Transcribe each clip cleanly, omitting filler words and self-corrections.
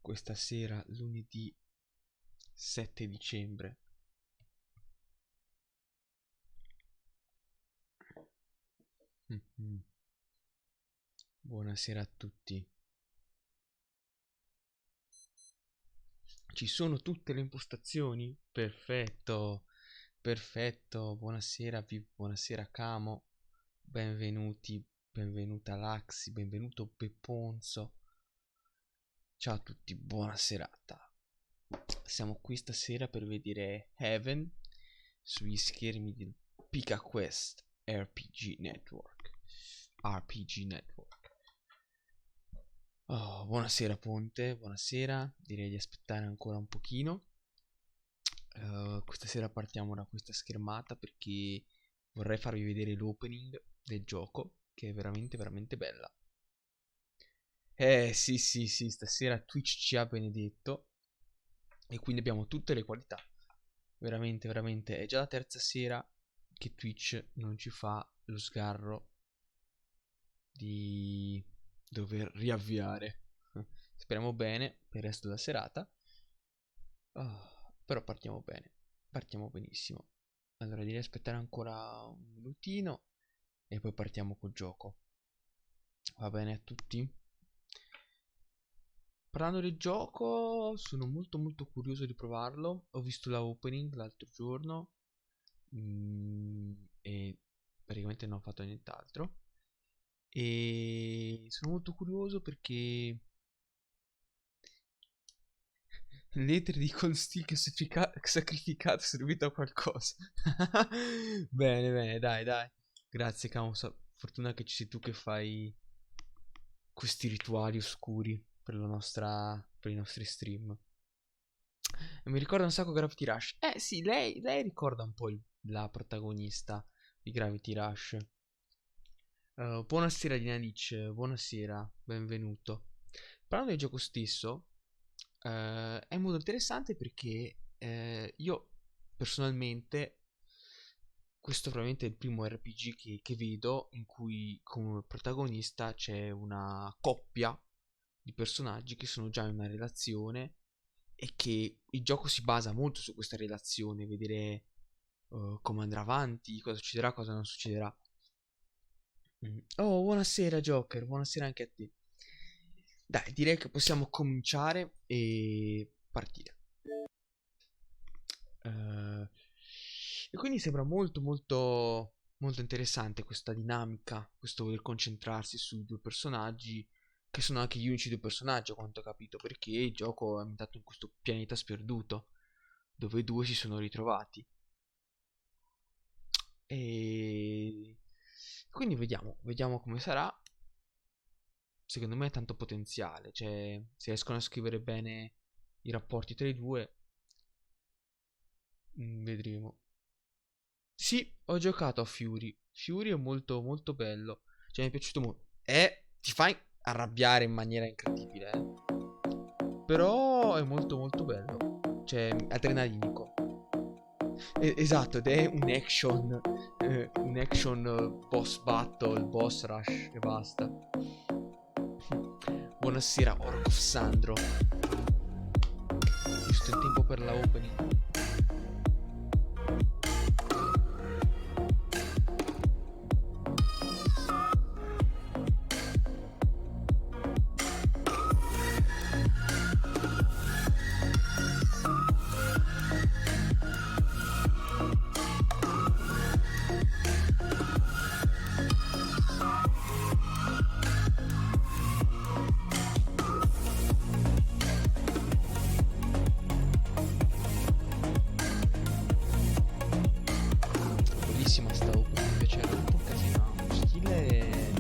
questa sera, lunedì 7 dicembre. Buonasera a tutti. Ci sono tutte le impostazioni? Perfetto, perfetto. Buonasera buonasera Camo. Benvenuti, benvenuta Laxi, benvenuto Pepponzo. Ciao a tutti, buona serata. Siamo qui stasera per vedere Heaven sugli schermi del Pica Quest RPG Network. Oh, buonasera Ponte, buonasera. Direi di aspettare ancora un pochino. Questa sera partiamo da questa schermata perché vorrei farvi vedere l'opening del gioco, che è veramente veramente bella. Sì, stasera Twitch ci ha benedetto e quindi abbiamo tutte le qualità. Veramente, veramente, è già la terza sera che Twitch non ci fa lo sgarro di dover riavviare. Speriamo bene per il resto della serata. Però partiamo bene, partiamo benissimo. Allora direi aspettare ancora un minutino e poi partiamo col gioco. Va bene a tutti? Parlando del gioco, sono molto molto curioso di provarlo. Ho visto la opening l'altro giorno e praticamente non ho fatto nient'altro. E sono molto curioso perché l'etere di Constick sacrificato è servito a qualcosa. Bene, bene, dai. Grazie, Causa. Fortuna che ci sei tu che fai questi rituali oscuri per per i nostri stream. E mi ricorda un sacco Gravity Rush. Sì, lei ricorda un po' la protagonista di Gravity Rush. Buonasera Dinanic, buonasera, benvenuto. Parlando del gioco stesso, è molto interessante perché io personalmente, questo probabilmente è il primo RPG che vedo in cui come protagonista c'è una coppia di personaggi che sono già in una relazione e che il gioco si basa molto su questa relazione, vedere come andrà avanti, cosa succederà, cosa non succederà. Oh, buonasera Joker, buonasera anche a te. Dai, direi che possiamo cominciare e partire. E quindi sembra molto molto molto interessante questa dinamica, questo voler concentrarsi sui due personaggi che sono anche gli unici due personaggi a quanto ho capito, perché il gioco è ambientato in questo pianeta sperduto dove i due si sono ritrovati. E quindi vediamo come sarà. Secondo me è tanto potenziale, cioè se riescono a scrivere bene i rapporti tra i due, vedremo. Sì, ho giocato a Furi. Furi è molto molto bello, cioè mi è piaciuto molto. Ti fai arrabbiare in maniera incredibile, però è molto molto bello, cioè adrenalinico. Esatto, ed è un action boss battle, boss rush e basta. Buonasera, Orc of Sandro. Giusto in tempo per la opening. Bellissima sta opening, mi piace un po' casino, uno stile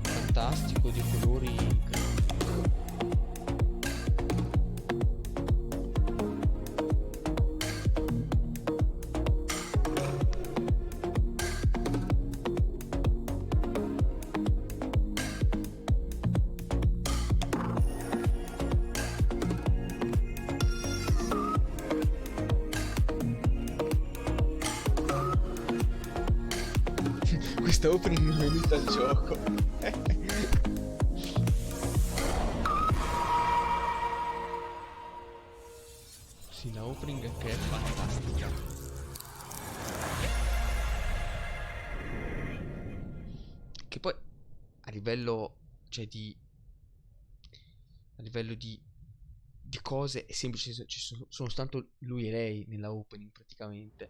fantastico, di colori incredibili. Questa opening mi è venuta al gioco. opening che è fantastica. Che poi a livello, cioè a livello di cose è semplice, sono soltanto lui e lei nella opening praticamente.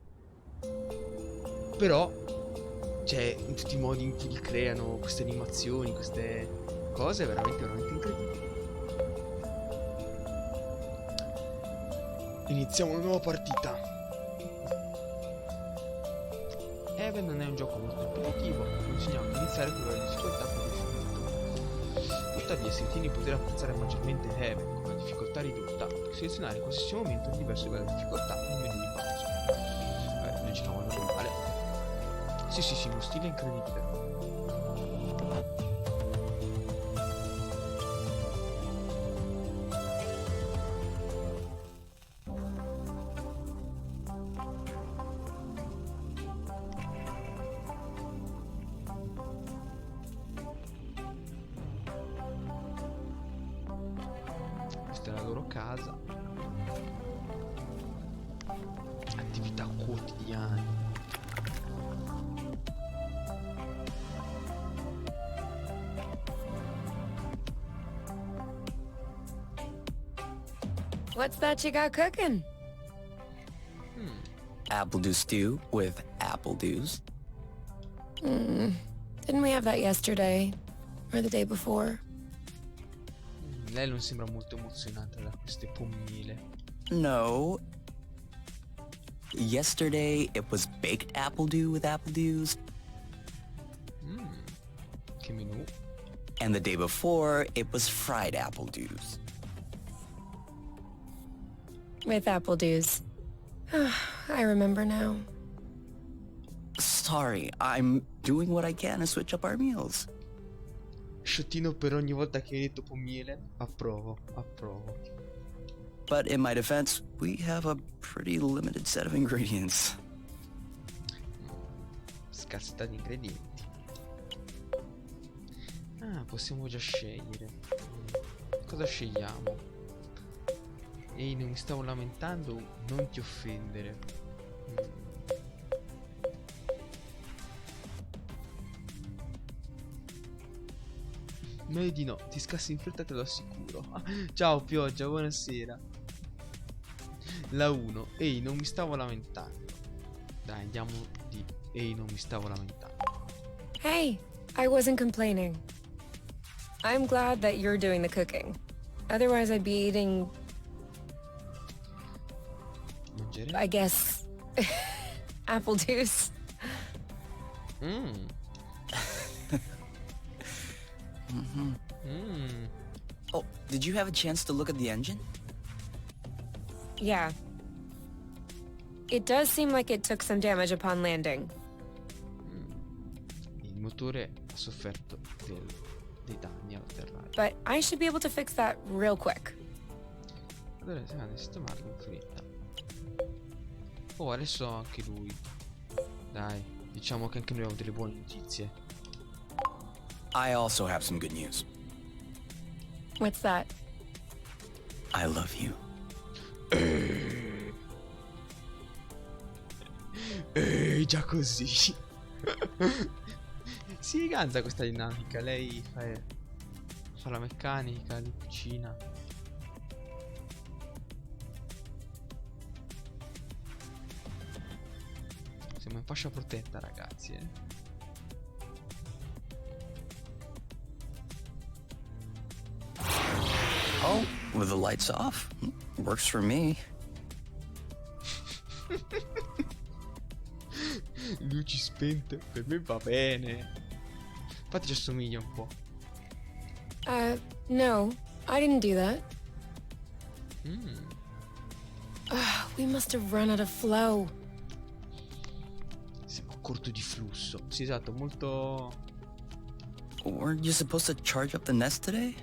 Però, cioè, in tutti i modi in cui li creano queste animazioni, queste cose, è veramente incredibili. Iniziamo una nuova partita. Even non è un gioco molto impegnativo, consigliamo di iniziare con la difficoltà più difficile. Tuttavia, se ritieni di poter apprezzare maggiormente Even con la difficoltà ridotta, selezionare in qualsiasi momento un diverso livello di difficoltà nel menu di pausa. Noi giochiamo al normale. Sì, uno stile incredibile. Questa è la loro casa. Attività quotidiane. What's that you got cooking? Apple dew stew with apple dews. Didn't we have that yesterday? Or the day before? Lei non sembra molto emozionata da queste pommile. No. Yesterday it was baked apple dew with apple dews. Che menù? And the day before it was fried apple dews. With apple dews. I remember now. Sorry, I'm doing what I can to switch up our meals. Sciottino per ogni volta che hai detto pommile. Approvo. But in my defense, we have a pretty limited set of ingredients. Scarsità di ingredienti. Possiamo già scegliere. Cosa scegliamo? Ehi, non mi stavo lamentando, non ti offendere. Meglio di no, ti scassi in fretta, te lo assicuro. Ciao pioggia, buonasera. La 1. Ehi, non mi stavo lamentando. Dai, andiamo di ehi, non mi stavo lamentando. Hey, I wasn't complaining. I'm glad that you're doing the cooking. Otherwise I'd be eating, Mangiare? I guess, apple juice. Oh, did you have a chance to look at the engine? Yeah. It does seem like it took some damage upon landing. Il motore ha sofferto dei danni all'atterrare. But I should be able to fix that real quick. Allora siamo a sistemarlo in fretta. Oh, adesso anche lui. Dai, diciamo che anche noi abbiamo delle buone notizie. I also have some good news. What's that? I love you. Già così. Si cansa questa dinamica. Lei fa la meccanica, li cucina. Siamo in fascia protetta, ragazzi, Oh, with the lights off? Works for me. Luci spente, per me va bene. Infatti ci assomiglia un po'. No, I didn't do that. We must have run out of flow. Siamo a corto di flusso. Sì, esatto, molto... Weren't you supposed to charge up the nest today?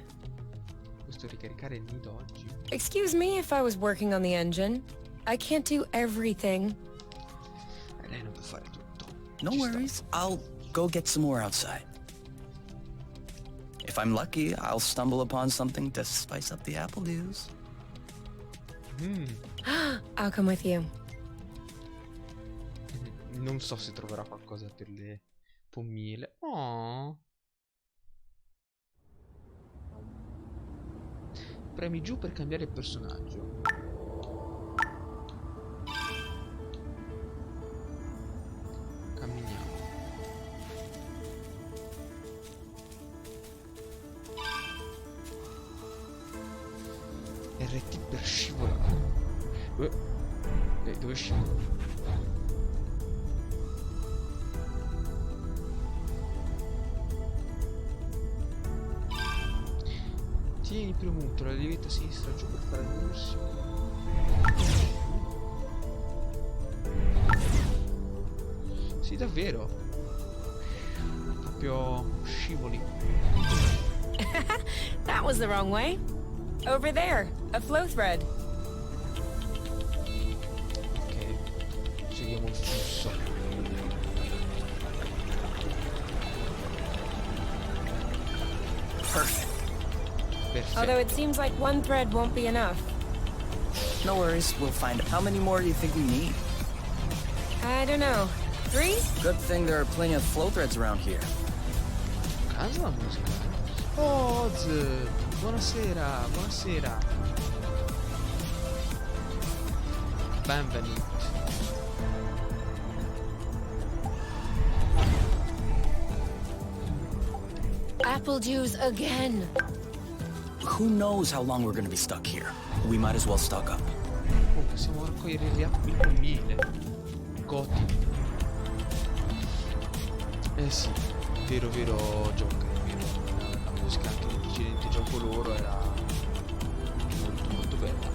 Questo ricaricare il nido oggi. Excuse me if I was working on the engine. I can't do everything. Lei non può fare tutto. No Ci sta. worries. I'll go get some more outside. If I'm lucky, I'll stumble upon something to spice up the apple dews. I'll come with you. Non so se troverà qualcosa per le pommile. Oh. Premi giù per cambiare il personaggio. Camminiamo. RT per scivolare. Dove scivolo? Tieni premuto la lievita a sinistra giù per fare l'inversione. Sì, davvero. Proprio scivoli. That was the wrong way. Over there, a flow thread. Ok, seguiamo il flusso. Perfect. Perfetto. Although it seems like one thread won't be enough. No worries, we'll find out. How many more do you think we need? I don't know. 3? Good thing there are plenty of flow threads around here. Casa la musica. Oh, Oz, buonasera, buonasera. Benvenuti. Apple juice again. Who knows how long we're gonna be stuck here? We might as well stock up. Oh, possiamo raccogliere il pommile. Goti. Eh sì, vero gioco, è vero. La musica anche del precedente gioco loro era molto bella.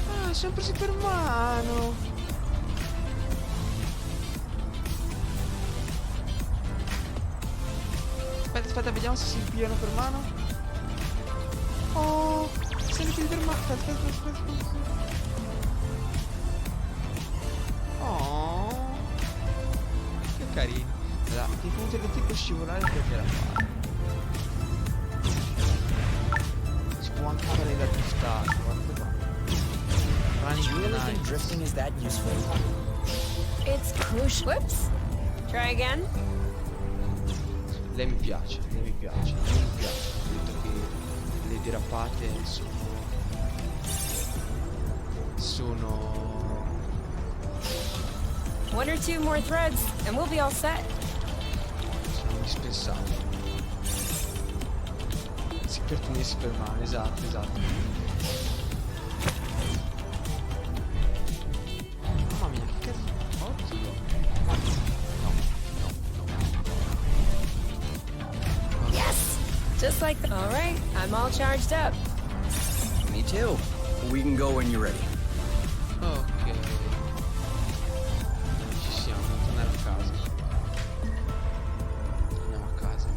Ah, siamo presi per mano. Aspetta, vediamo se si pigliano per mano. Oh, se li pigli per mano. Aspetta. Oh, che carino. Allora, ti punti del tipo scivolare perché la fare. Si può anche fare da driftare, guarda qua. Running Do you really think nice. drifting is that useful? It's crucial. Whoops. Try again. Lei mi piace. Ho detto che le derapate sono 1 or 2 more threads, and we'll be all set. indispensabili. Si per tenersi per mano, esatto. Mamma mia, che cazzo. Oddio. No. Yes! Just like that. All right, I'm all charged up. Me too. We can go when you're ready. Ok. Ci siamo, tornare a casa. Andiamo a casa.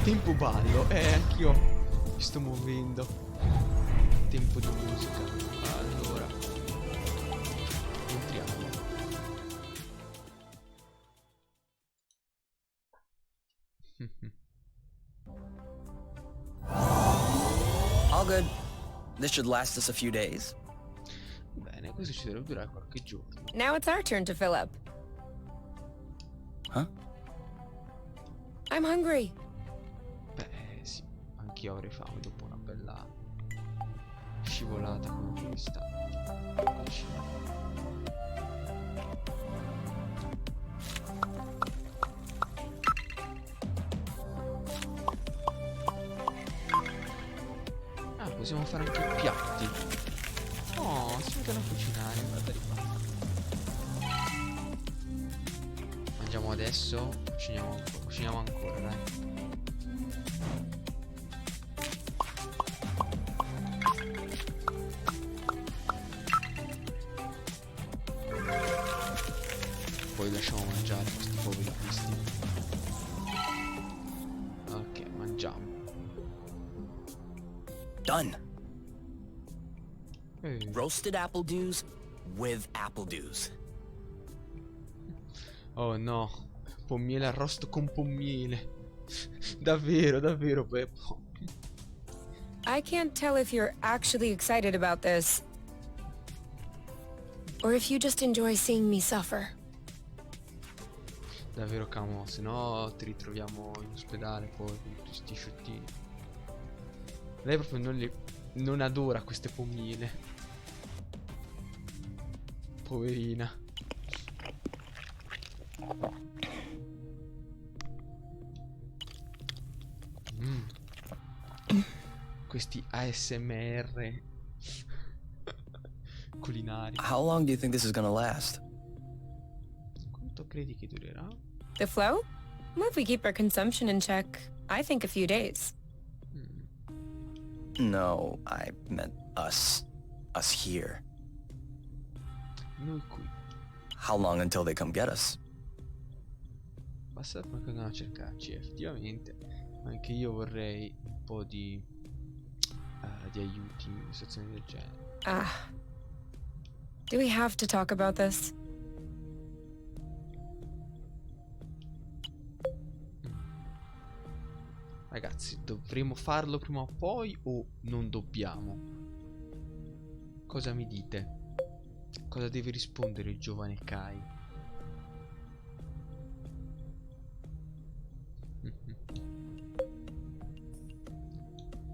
Tempo ballo, anch'io mi sto muovendo. Tempo di musica. Allora, entriamo. All good. This should last us a few days. Bene, questo ci dovrebbe durare qualche giorno. Now it's our turn to fill up. Huh? I'm hungry. Beh, sì, anch'io avrei fame dopo una bella scivolata come questa. Eccoci. Ah, possiamo fare anche i piatti. Oh, si mettono a cucinare, guarda di qua. Mangiamo adesso, cuciniamo ancora, dai. Poi lasciamo mangiare questi poveri cristi. Ok, mangiamo. Done. Roasted apple dews with apple dews. Oh no, pommiele arrosto con pommiele. Davvero, davvero, Peppo. I can't tell if you're actually excited about this, or if you just enjoy seeing me suffer. Davvero, camo, se no ti ritroviamo in ospedale poi con tutti sti sciottini. Lei proprio non adora queste pommiele. Poverina. Questi ASMR culinari. How long do you think this is gonna last? Quanto credi che durerà? The flow? Well, if we keep our consumption in check, I think a few days. No, I meant us. Us here. Noi qui. How long until they come get us? Basta che vengono a cercarci, effettivamente. Anche io vorrei un po' di aiuti in situazioni del genere. Ah. Do we have to talk about this? Ragazzi, dovremo farlo prima o poi o non dobbiamo? Cosa mi dite? Cosa deve rispondere il giovane Kai?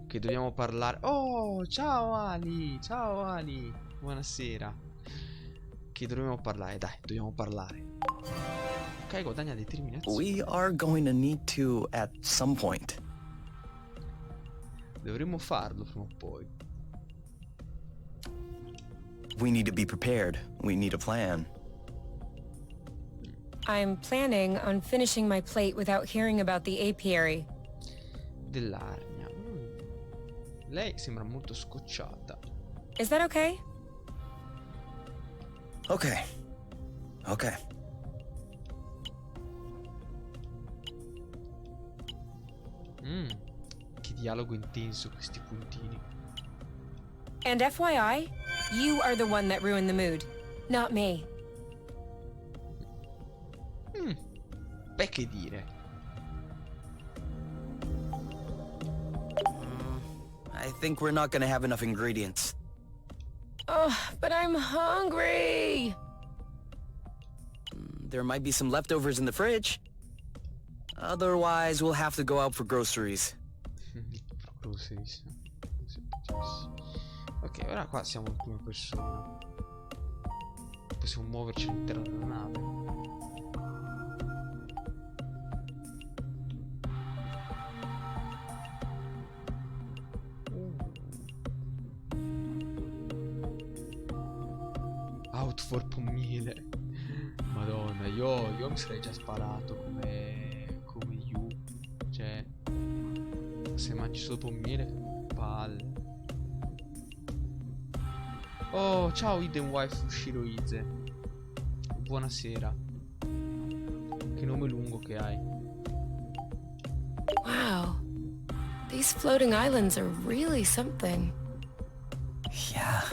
Che dobbiamo parlare. Oh, ciao Ali, ciao Ali, buonasera. Che dovremmo parlare, dai, dobbiamo parlare. Ok, guadagna determinazione. We are going to need to at some point. Dovremmo farlo prima o poi. We need to be prepared. We need a plan. I'm planning on finishing my plate without hearing about the apiary. Dell'arnia. Lei sembra molto scocciata. Is that okay? Okay. Okay. Che dialogo intenso questi puntini. And FYI, you are the one that ruined the mood, not me. Beh, che dire. I think we're not gonna have enough ingredients. Oh, but I'm hungry. There might be some leftovers in the fridge. Otherwise, we'll have to go out for groceries. Groceries. Ok, ora qua siamo in prima persona. Possiamo muoverci all'interno della nave. Out for pommiele. Madonna, io mi sarei già sparato come you. Cioè, se mangi solo pommiele, palle. Oh, ciao Hidden Wife Shiroize. Buonasera. Che nome lungo che hai. Wow. These floating islands are really something. Yeah.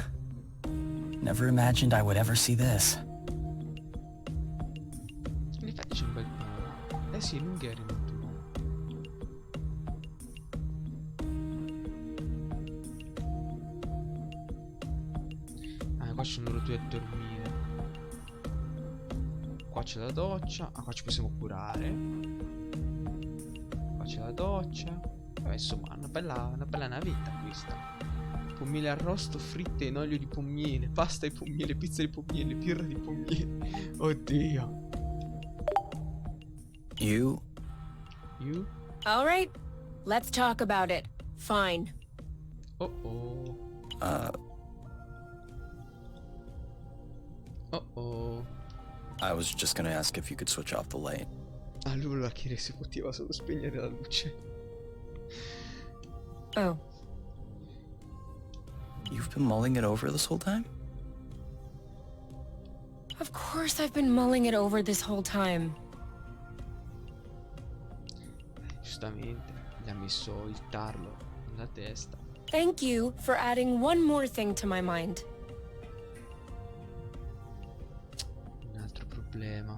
Never imagined I would ever see this. In effetti c'è un bel... Eh sì, lunghieri molto buono. Qua ci sono loro due a dormire. Qua c'è la doccia. Ah, qua ci possiamo curare. Qua c'è la doccia. Vabbè, insomma, una bella navetta questa. Pommiele arrosto, fritte in olio di pommiele, pasta di pommiele, pizza di pommiele, birra di pommiele. Oddio. You? All right, let's talk about it. Fine. Oh oh. Oh oh. I was just gonna ask if you could switch off the light. Allora chiede se poteva solo spegnere la luce. Oh. You've been mulling it over this whole time? Of course I've been mulling it over this whole time. Giustamente, gli ha messo il tarlo nella testa. Thank you for adding one more thing to my mind. Un altro problema.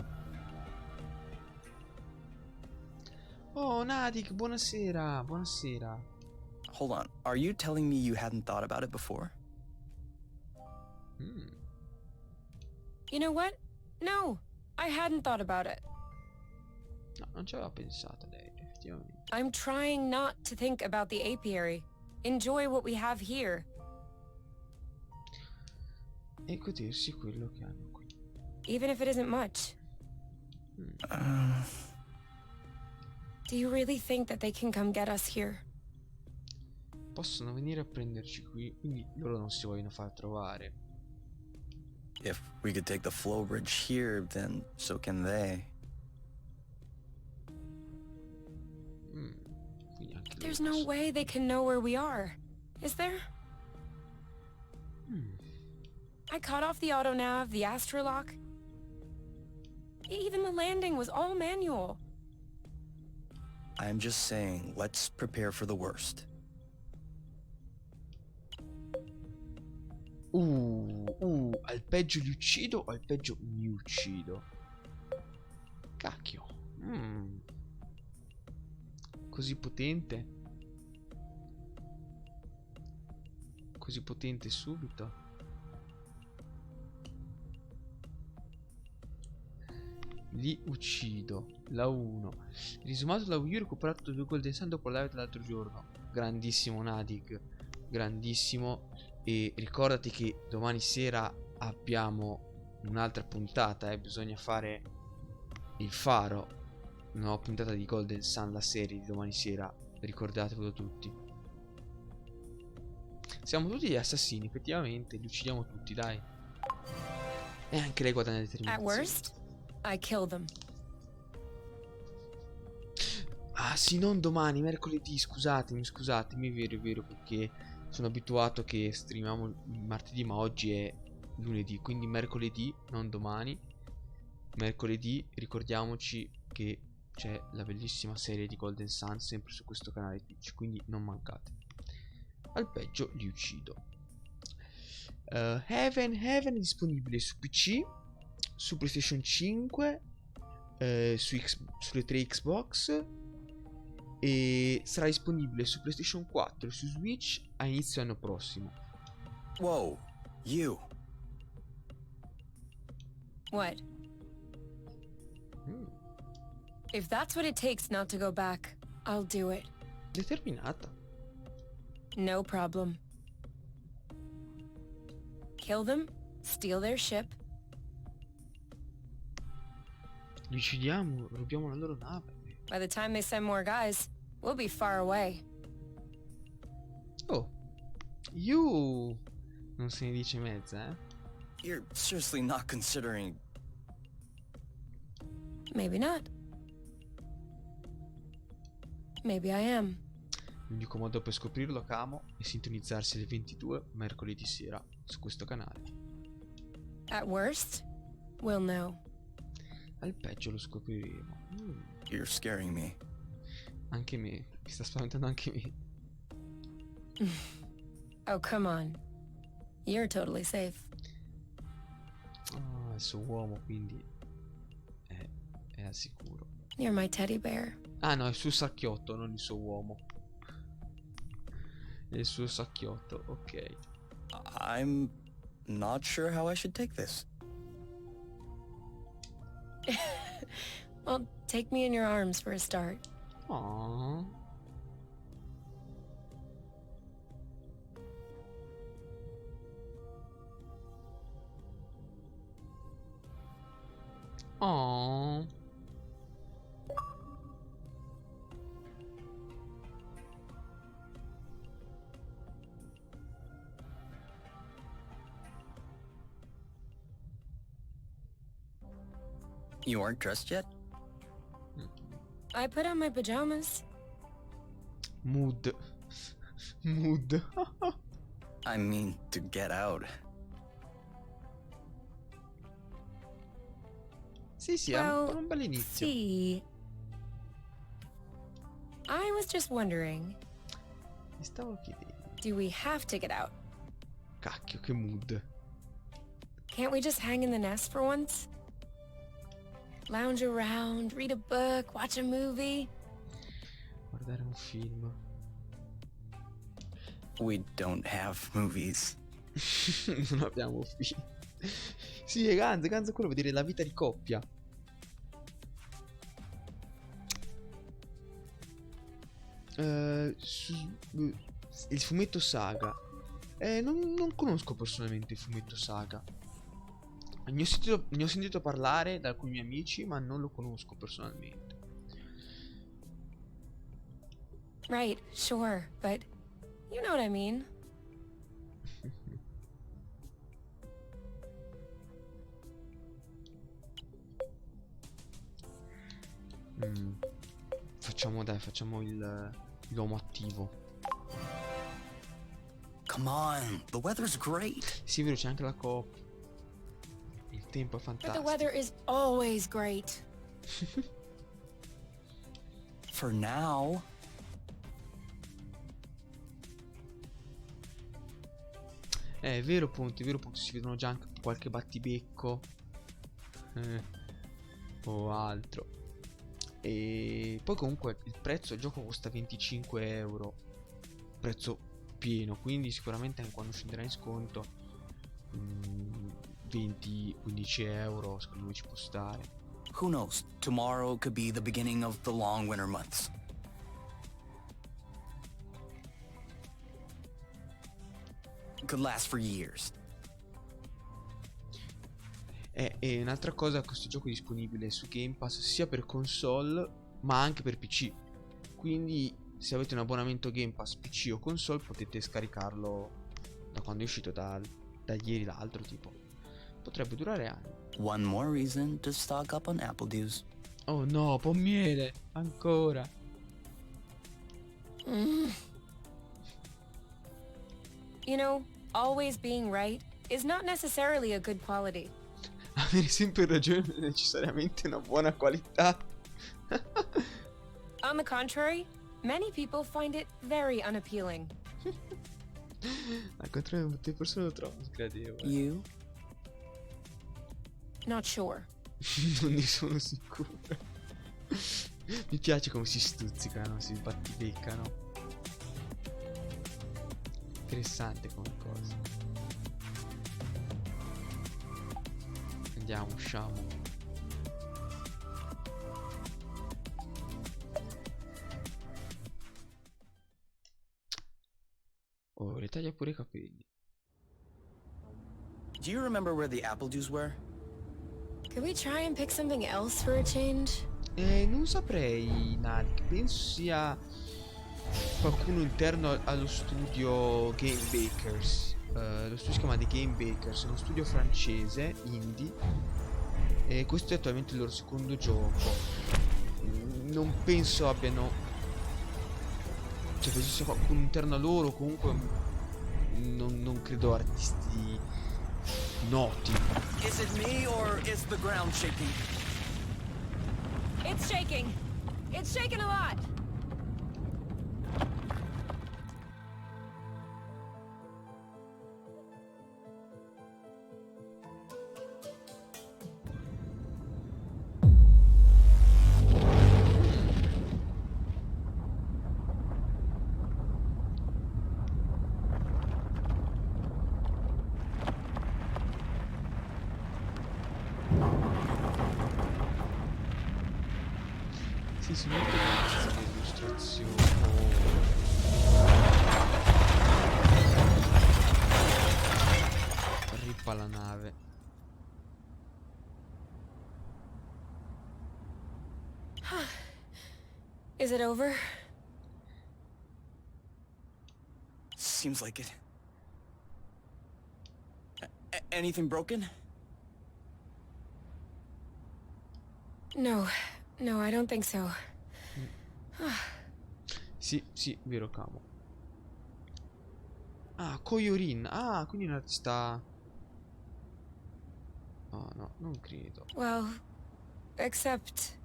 Oh, Nadik, buonasera, buonasera. Hold on. Are you telling me you hadn't thought about it before? You know what? No, I hadn't thought about it. No, non ci aveva pensato lei, effettivamente. I'm trying not to think about the apiary. Enjoy what we have here. E godersi quello che hanno qui. Even if it isn't much. Do you really think that they can come get us here? Possono venire a prenderci qui, quindi loro non si vogliono far trovare. If we could take the flow bridge here, then so can they. Quindi anche loro There's no possono- way they can know where we are, is there? I cut off the autonav, the astrolock. Even the landing was all manual. I'm just saying, let's prepare for the worst. Al peggio li uccido o al peggio mi uccido? Cacchio. Così potente? Così potente subito? Li uccido. La 1. Risumato la Wii U, ho recuperato 2 golden sun dopo la live dell'altro giorno. Grandissimo Nadig. Grandissimo. E ricordati che domani sera abbiamo un'altra puntata. Bisogna fare il faro. Una nuova puntata di Golden Sun, la serie di domani sera. Ricordatevelo tutti. Siamo tutti gli assassini, effettivamente. Li uccidiamo tutti, dai. E anche lei guadagna At determinazione. worst, I kill them. Ah sì, non domani, mercoledì, scusatemi, è vero, perché sono abituato che streamiamo il martedì, ma oggi è lunedì, quindi mercoledì, non domani. Mercoledì, ricordiamoci che c'è la bellissima serie di Golden Sun sempre su questo canale Twitch, quindi non mancate. Al peggio li uccido. Heaven è disponibile su PC, su PlayStation 5, sulle 3 Xbox, e sarà disponibile su PlayStation 4 e su Switch a inizio anno prossimo. Whoa, you. What? If that's what it takes not to go back, I'll do it. Determinata. No problem. Kill them, steal their ship. Li uccidiamo, rubiamo la loro nave. By the time they send more guys, we'll be far away. Oh, you non se ne dice mezza, eh? You're seriously not considering... Maybe not. Maybe I am. L'unico modo per scoprirlo, Camo, è sintonizzarsi alle 22 mercoledì sera su questo canale. At worst, we'll know. Al peggio lo scopriremo. You're scaring me. Anche me, mi sta spaventando anche me. Oh, come on. You're totally safe. Ah, il suo uomo, quindi è al sicuro. You're my teddy bear. Ah no, è il suo sacchiotto, non il suo uomo. È il suo sacchiotto, ok. I'm not sure how I should take this. Well, take me in your arms for a start. Aww. Aww. You aren't dressed yet? I put on my pajamas. Mood. Mood. I mean, to get out. Sì, sì, è un bel inizio. See. I was just wondering, Mi stavo chiedendo. Do we have to get out? Cacchio, che mood. Can't we just hang in the nest for once? Lounge around, read a book, watch a movie. Guardare un film. We don't have movies. Non abbiamo film. Sì, è Ganzo è quello, vedere la vita di coppia. Il fumetto saga. Non conosco personalmente il fumetto saga. Ne ho sentito parlare da alcuni miei amici, ma non lo conosco personalmente. Right, sure, but you know what I mean. Facciamo l'uomo attivo. Come on, the weather's great. Sì, vero, c'è anche la coppia. Il tempo è But the fantastico. weather is always great. For now. È vero punto, si vedono già anche qualche battibecco. O altro. E poi comunque il prezzo del gioco costa 25 euro. Prezzo pieno, quindi sicuramente anche quando scenderà in sconto 20-15 euro secondo me ci può stare. Who knows? Tomorrow could be the beginning of the long winter months. Could last for years. E un'altra cosa, questo gioco è disponibile su Game Pass sia per console ma anche per PC. Quindi se avete un abbonamento Game Pass PC o console potete scaricarlo da quando è uscito, da ieri l'altro tipo. Potrebbe durare anni. One more reason to stock up on apple juice. Oh no, pommiere, ancora. You know, always being right is not necessarily a good quality. Avere sempre ragione non è necessariamente una buona qualità. On the contrary, many people find it very unappealing. Al contrario, molte persone lo trovano sgradevole. You? Not sure. Non ne sono sicuro. Mi piace come si stuzzicano, si battibeccano. Interessante come cosa. Andiamo, usciamo. Oh, ritaglia pure i capelli. Do you remember where the apple juice were? Could we try and pick something else for a change? Non saprei, Nadik. Penso sia qualcuno interno allo studio Game Bakers. Lo studio si chiama The Game Bakers, è uno studio francese, indie. E questo è attualmente il loro secondo gioco. Non penso abbiano... Cioè, penso sia qualcuno interno a loro, comunque non credo artisti noti. Is it me or is the ground shaking? It's shaking. It's shaking a lot. Sì, sono molto belle le illustrazioni. Rippa la nave. Is it over? Seems like it. Anything broken? No, I don't think so. Sì, vero camo. Ah, Koyorin. Ah, quindi un artista... Oh no, non credo. Well, except...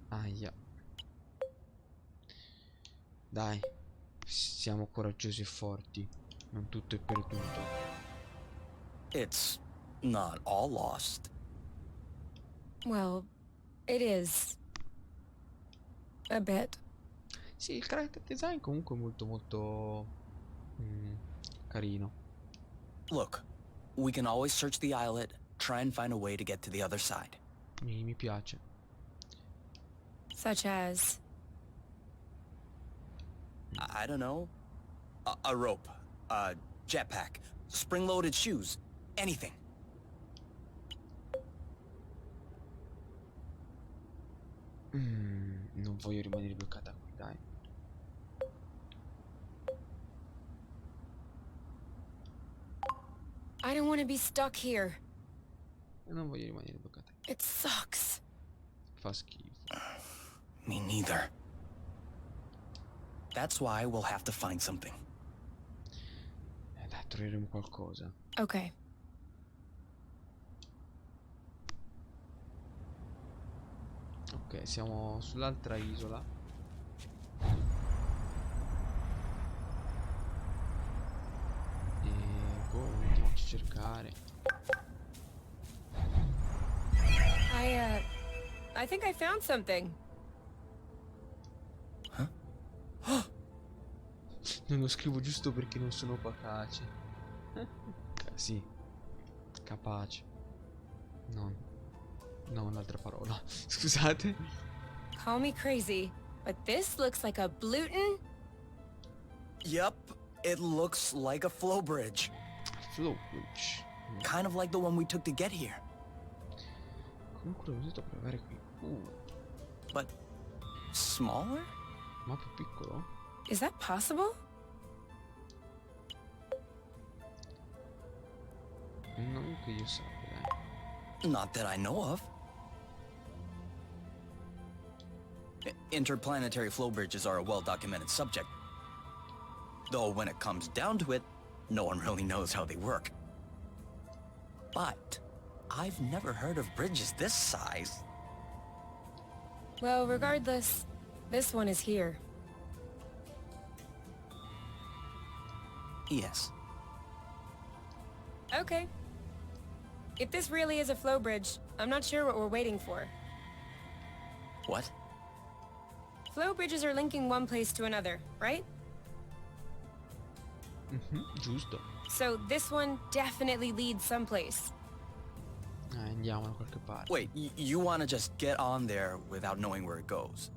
Aia. Dai, siamo coraggiosi e forti. Non tutto è perduto. It's not all lost. Well, it is. A bit. Sì, il character design comunque è molto molto carino. Look, we can always search the islet, try and find a way to get to the other side. Mi piace. Such as... I don't know. A rope, a jetpack, spring-loaded shoes, anything. Non voglio rimanere bloccata qui, dai. I don't want to be stuck here. Non voglio rimanere bloccata qui. It sucks. Fa schifo. Me neither. That's why we'll have to find something. Dai, troveremo qualcosa. Okay. Ok, siamo sull'altra isola. E boh, andiamoci a cercare. I think I found something. Non lo scrivo giusto perché non sono capace. Sì, capace. No, un'altra parola. Scusate. Call me crazy, but this looks like a Bluton. Yep, it looks like a flow bridge. Flow bridge. Kind of like the one we took to get here. Comunque l'ho voluto provare qui. But smaller? Ma più piccolo? Is that possible? Non che io sappia, dai. Not that I know of. Interplanetary flow bridges are a well-documented subject. Though when it comes down to it, no one really knows how they work. But I've never heard of bridges this size. Well, regardless, this one is here. Yes. Okay. If this really is a flow bridge, I'm not sure what we're waiting for. What? Flow bridges are linking one place to another, right? Giusto. So this one definitely leads someplace. Andiamo da qualche parte. Wait, you want to just get on there without knowing where it goes?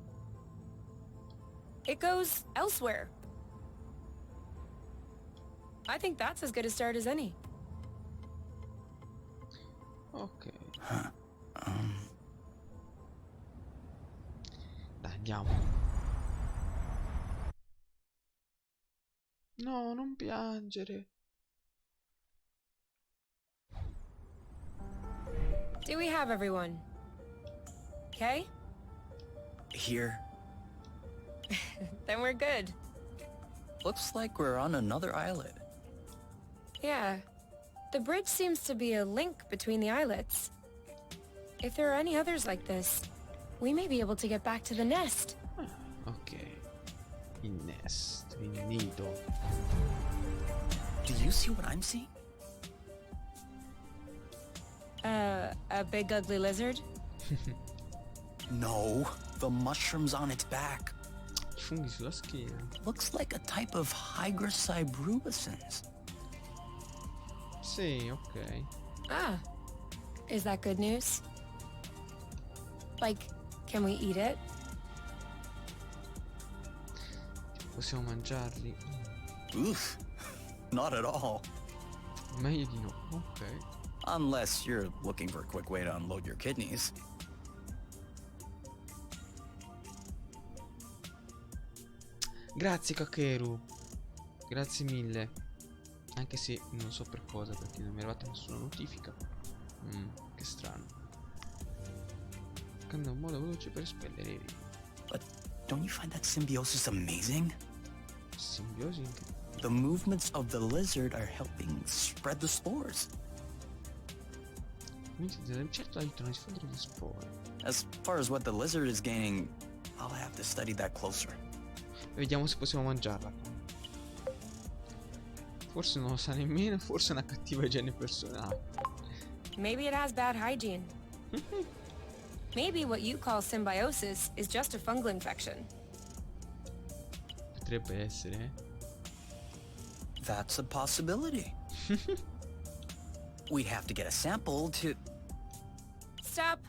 It goes elsewhere. I think that's as good a start as any. Ok. Dai, andiamo. No, non piangere. Do we have everyone? Okay? Here. Then we're good. Looks like we're on another islet. Yeah. The bridge seems to be a link between the islets. If there are any others like this, we may be able to get back to the nest. Ok. Il nest, il nido. Do you see what I'm seeing? A big ugly lizard? No, the mushrooms on its back. Funghi sulla schiena. Looks like a type of hygroscybrubescens. Sì, ok. Ah. Is that good news? Like, can we eat it? Possiamo mangiarli? Oof, not at all. Meglio di no. Ok. Unless you're looking for a quick way to unload your kidneys. Grazie Kakeru. Grazie mille. Anche se non so per cosa, perché non mi è arrivata nessuna notifica. Che strano. Cambia un modo veloce per espellere i virus. But don't you find that symbiosis amazing? Simbiosi anche. The movements of the lizard are helping spread the spores. Quindi certo aiutano a diffondere le spore. As far as what the lizard is gaining, I'll have to study that closer. vediamo se possiamo mangiarla. Forse non lo sa nemmeno, forse è una cattiva igiene personale. Maybe it has bad hygiene. Maybe what you call symbiosis is just a fungal infection. Potrebbe essere, eh? That's a possibility. We'd have to get a sample to... Stop.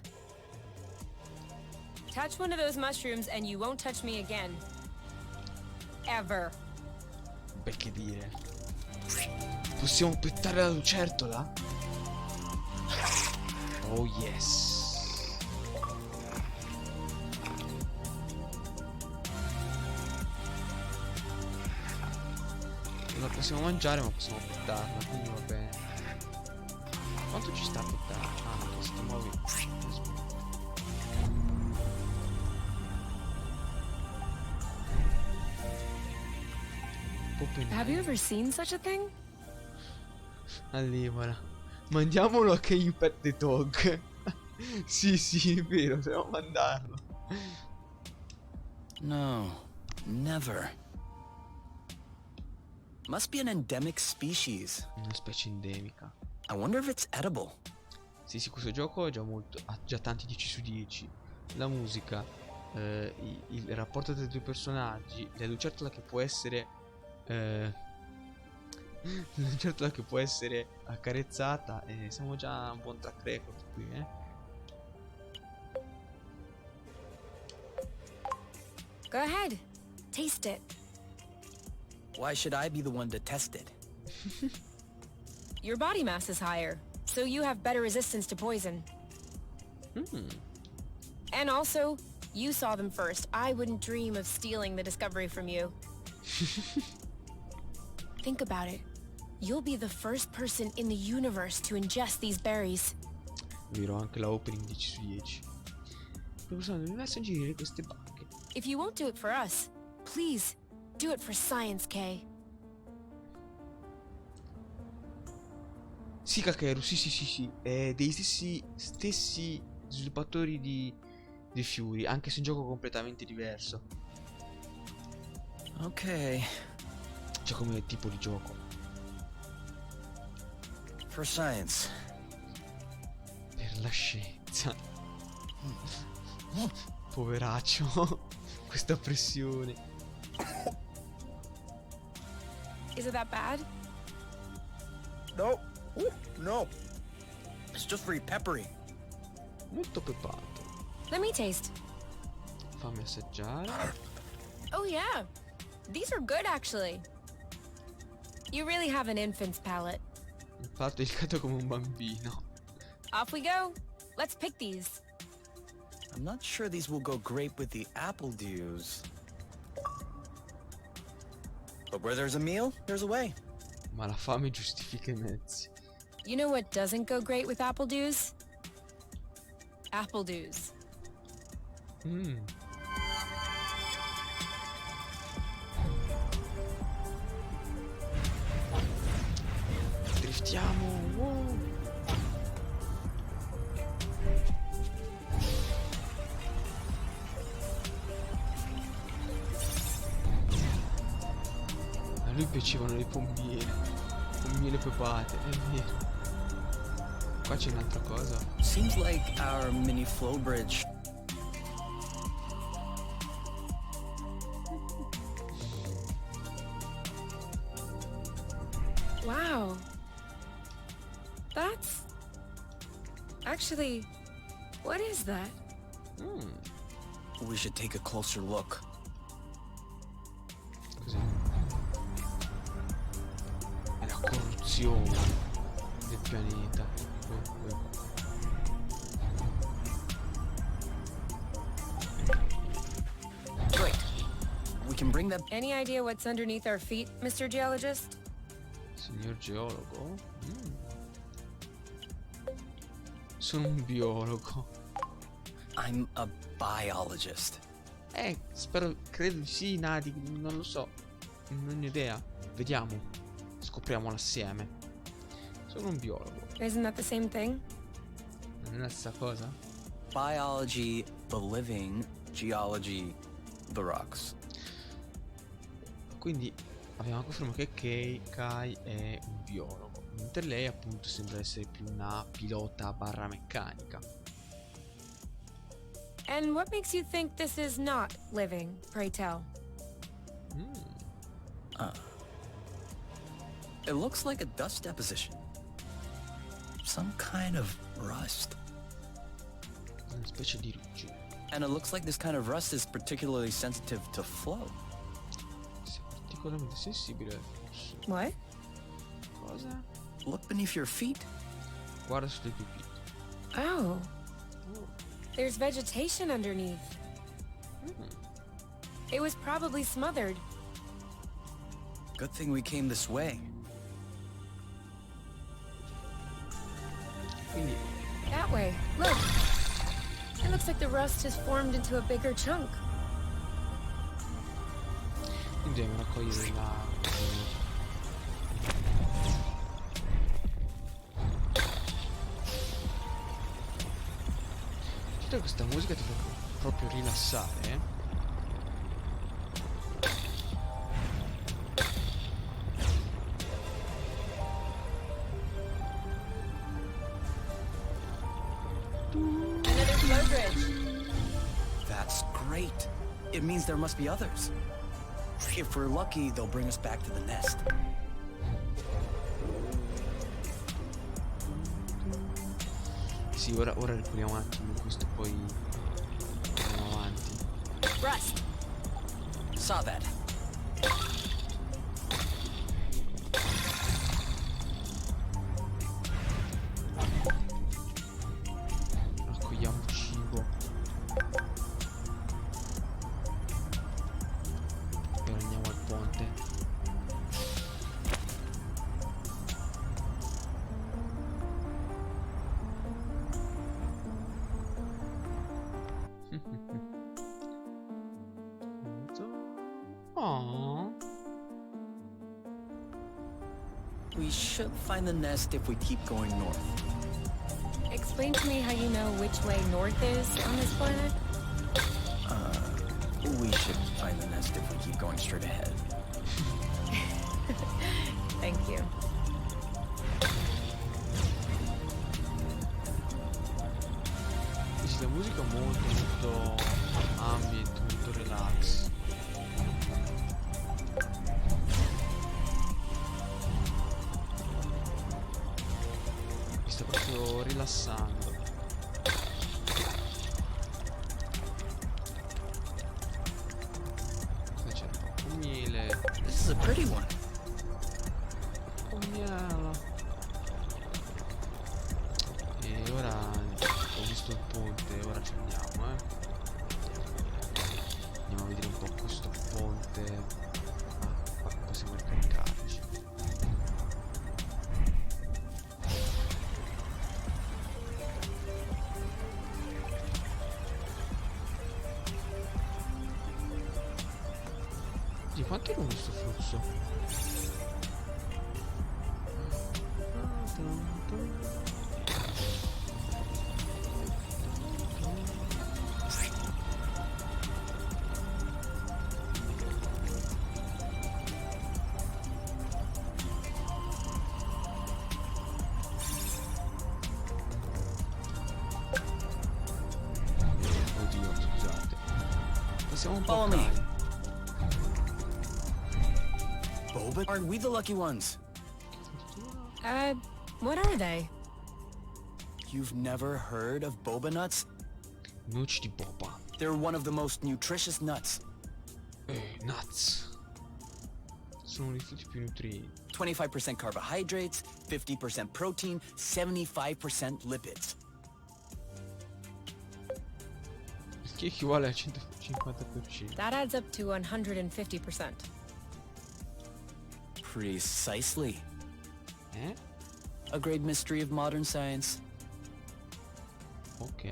Touch one of those mushrooms and you won't touch me again. Ever. Beh, che dire. Possiamo pettare la lucertola? Oh yes. Non la possiamo mangiare, ma possiamo pettarla, quindi va bene. Quanto ci sta a pettare? Ah, no, che si ti muovi. Have you ever seen such a thing? Allora, mandiamolo a Can You Pet the Dog. Sì, sì, è vero, dobbiamo mandarlo. No, never. Must be an endemic species. Una specie endemica. I wonder if it's edible. Sì, sì, questo gioco è già molto, ha già tanti 10 su 10. La musica, il rapporto tra i due personaggi, la lucertola che può essere la lucertola che può essere accarezzata, e siamo già a un buon track record qui, eh. Go ahead. Taste it. Why should I be the one to test it? Your body mass is higher, so you have better resistance to poison. And also, you saw them first. I wouldn't dream of stealing the discovery from you. Think about it. You'll be the first person in the universe to ingest these berries. Vero, anche la opening 10 su 10. Dobbiamo assaggiare queste bacche. If you won't do it for us, please, do it for science, Kay. Sì, Kakeru, sì, sì, sì, sì. È dei stessi sviluppatori di Furi, anche se è un gioco completamente diverso. Okay. Cioè, come tipo di gioco. For science. Per la scienza. Poveraccio. Questa pressione. Is it that bad? No. Ooh, no. It's just very peppery. Molto peppato. Let me taste. Fammi assaggiare. Oh yeah, these are good actually. You really have an infant's palate. Il fatto è delicato come un bambino. Off we go. Let's pick these. I'm not sure these will go great with the apple dews. But where there's a meal, there's a way. Ma la fame giustifica i mezzi. You know what doesn't go great with apple dews? Apple dews. Driftiamo. Wow. A lui piacevano le pommiere. Pommiere peppate, è vero. Qua c'è un'altra cosa. Seems like our mini flow bridge. Wow. That's... Actually, what is that? We should take a closer look. Cos'è? È la corruzione del pianeta. Great. We can bring that... Any idea what's underneath our feet, Mr. Geologist? Signor geologo? Sono un biologo. I'm a biologist. Credo di sì, Nati, non lo so. Non ho idea. Vediamo. Scopriamolo assieme. Sono un biologo. Isn't that the same thing? Non è la stessa cosa? Biology, the living. Geology, the rocks. Quindi abbiamo confermato che Kai è un biologo, mentre lei appunto sembra essere più una pilota barra meccanica. And what makes you think this is not living, pray tell? It looks like a dust deposition. Some kind of rust. Una specie di ruggine. And it looks like this kind of rust is particularly sensitive to flow. Sei particolarmente sensibile. What? Cosa? Look beneath your feet. Guarda sotto i tuoi piedi. Oh, Oh. there's vegetation underneath. It was probably smothered. Good thing we came this way. Quindi That way, look. It looks like the rust has formed into a bigger chunk. dobbiamo raccogliere la... Tutta questa musica ti fa proprio rilassare, eh? Another flow bridge. That's great. It means there must be others. If we're lucky, they'll bring us back to the nest. Sì, ora ripuliamo un attimo questo, poi andiamo avanti. Rust. Saw that. Raccogliamo cibo. E ora andiamo al ponte. Aww. We should find the nest if we keep going north. Explain to me how you know which way north is on this planet. We should find the nest if we keep going straight ahead. Thank you. Questa musica molto ambient, molto relax. Mi sta proprio rilassando. Qua c'è un miele. This is a pretty one. Un miele. E ora ho visto il ponte, ora ci andiamo, Andiamo a vedere un po' questo ponte. Ah, qua possiamo ricaricarci. Di quanto è lungo questo flusso? Oddio, scusate. Passiamo un po' Follow me. calmi. Boba? Aren't we the lucky ones? What are they? You've never heard of boba nuts? Noci di boba. They're one of the most nutritious nuts. Nuts. Sono i frutti più nutrienti. 25% carbohydrates, 50% protein, 75% lipids. Il che equivale al 150%. That adds up to 150%. Precisely. Eh? A great mystery of modern science. Ok.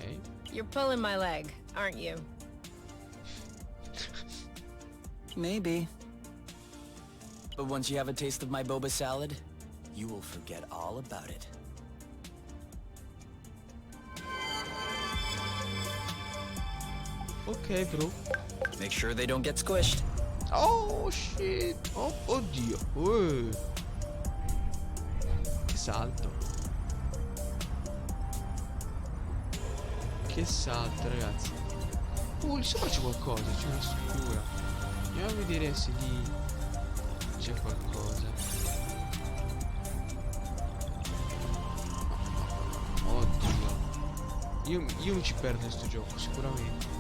You're pulling my leg, aren't you? Maybe. But once you have a taste of my boba salad, you will forget all about it. Ok, bro. Make sure they don't get squished. Oh shit. Oh, oddio. Che salto. Che salto, ragazzi. Lì sopra c'è qualcosa, c'è una struttura. Andiamo a vedere se lì c'è qualcosa. Oddio. Io mi ci perdo in sto gioco, sicuramente.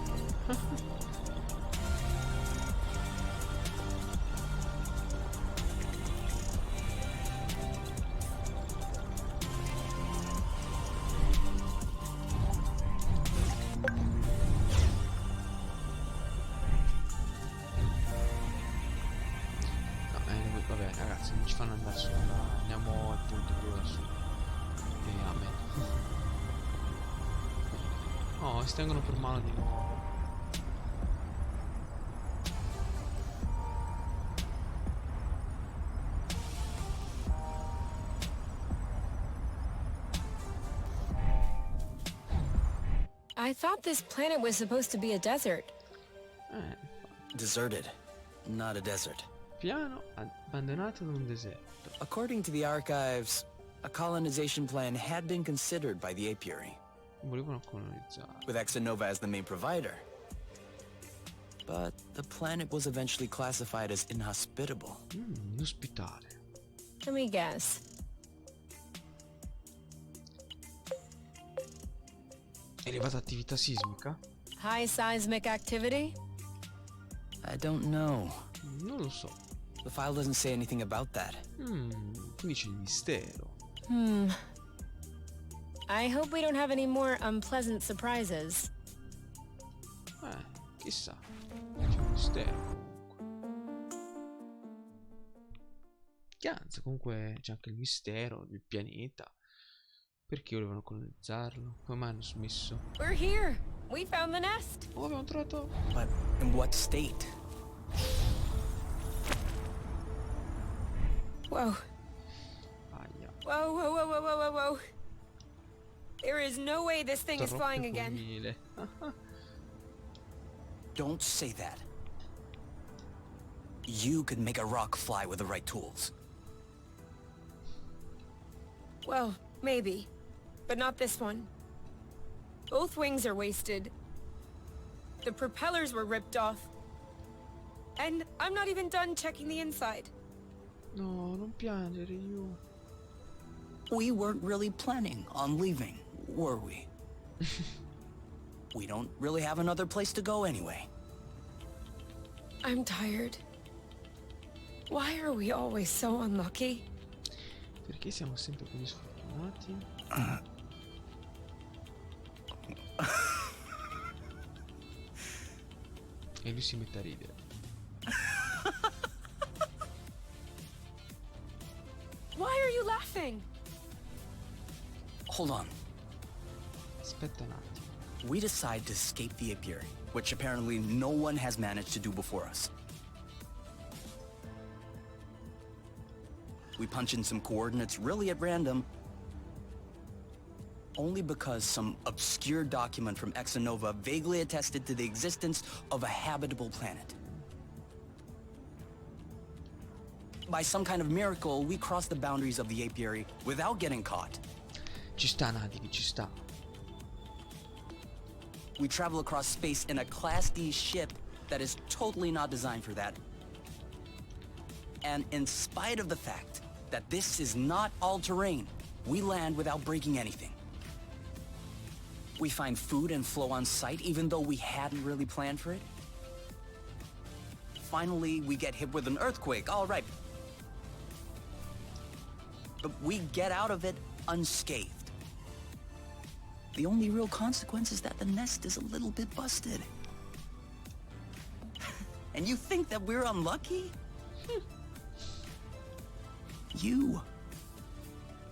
Vabbè ragazzi, non ci fanno andare su. Andiamo al punto quello da su. E amen. Oh, si tengono per mano di nuovo. I thought this planet was supposed to be a desert. Deserted, not a desert. Piano abbandonato in un deserto. According to the archives, a colonization plan had been considered by the apiary. Volevano colonizzare. With Exonova as the main provider. But the planet was eventually classified as inhospitable. Inospitale. Let me guess. È arrivata attività sismica? High seismic activity? I don't know. Non lo so. The file doesn't say anything about that. Quindi c'è il mistero. I hope we don't have any more unpleasant surprises. Chissà. C'è un mistero comunque. Anzi, comunque c'è anche il mistero del pianeta. Perché volevano colonizzarlo? Come mai hanno smesso? We're here. We found the nest. Oh, abbiamo trovato. But in what state? Whoa. Aia. Whoa, whoa, whoa, whoa, whoa, whoa, whoa. There is no way this thing is flying again. Femminile. Don't say that. You could make a rock fly with the right tools. Well, maybe. But not this one. Both wings are wasted. The propellers were ripped off. And I'm not even done checking the inside. No, non piangere, io. We weren't really planning on leaving, were we? We don't really have another place to go anyway. I'm tired. Why are we always so unlucky? Perché siamo sempre così sfortunati? E lui si mette a ridere. Why are you laughing? Hold on. Aspetta un attimo. We decide to escape the apiary, which apparently no one has managed to do before us. We punch in some coordinates really at random, only because some obscure document from Exonova vaguely attested to the existence of a habitable planet. By some kind of miracle, we cross the boundaries of the apiary without getting caught. Ci sta, Nadivi, ci sta. We travel across space in a Class D ship that is totally not designed for that. And in spite of the fact that this is not all-terrain, we land without breaking anything. We find food and flow on site even though we hadn't really planned for it. Finally, we get hit with an earthquake, all right. But we get out of it unscathed. The only real consequence is that the nest is a little bit busted. And you think that we're unlucky?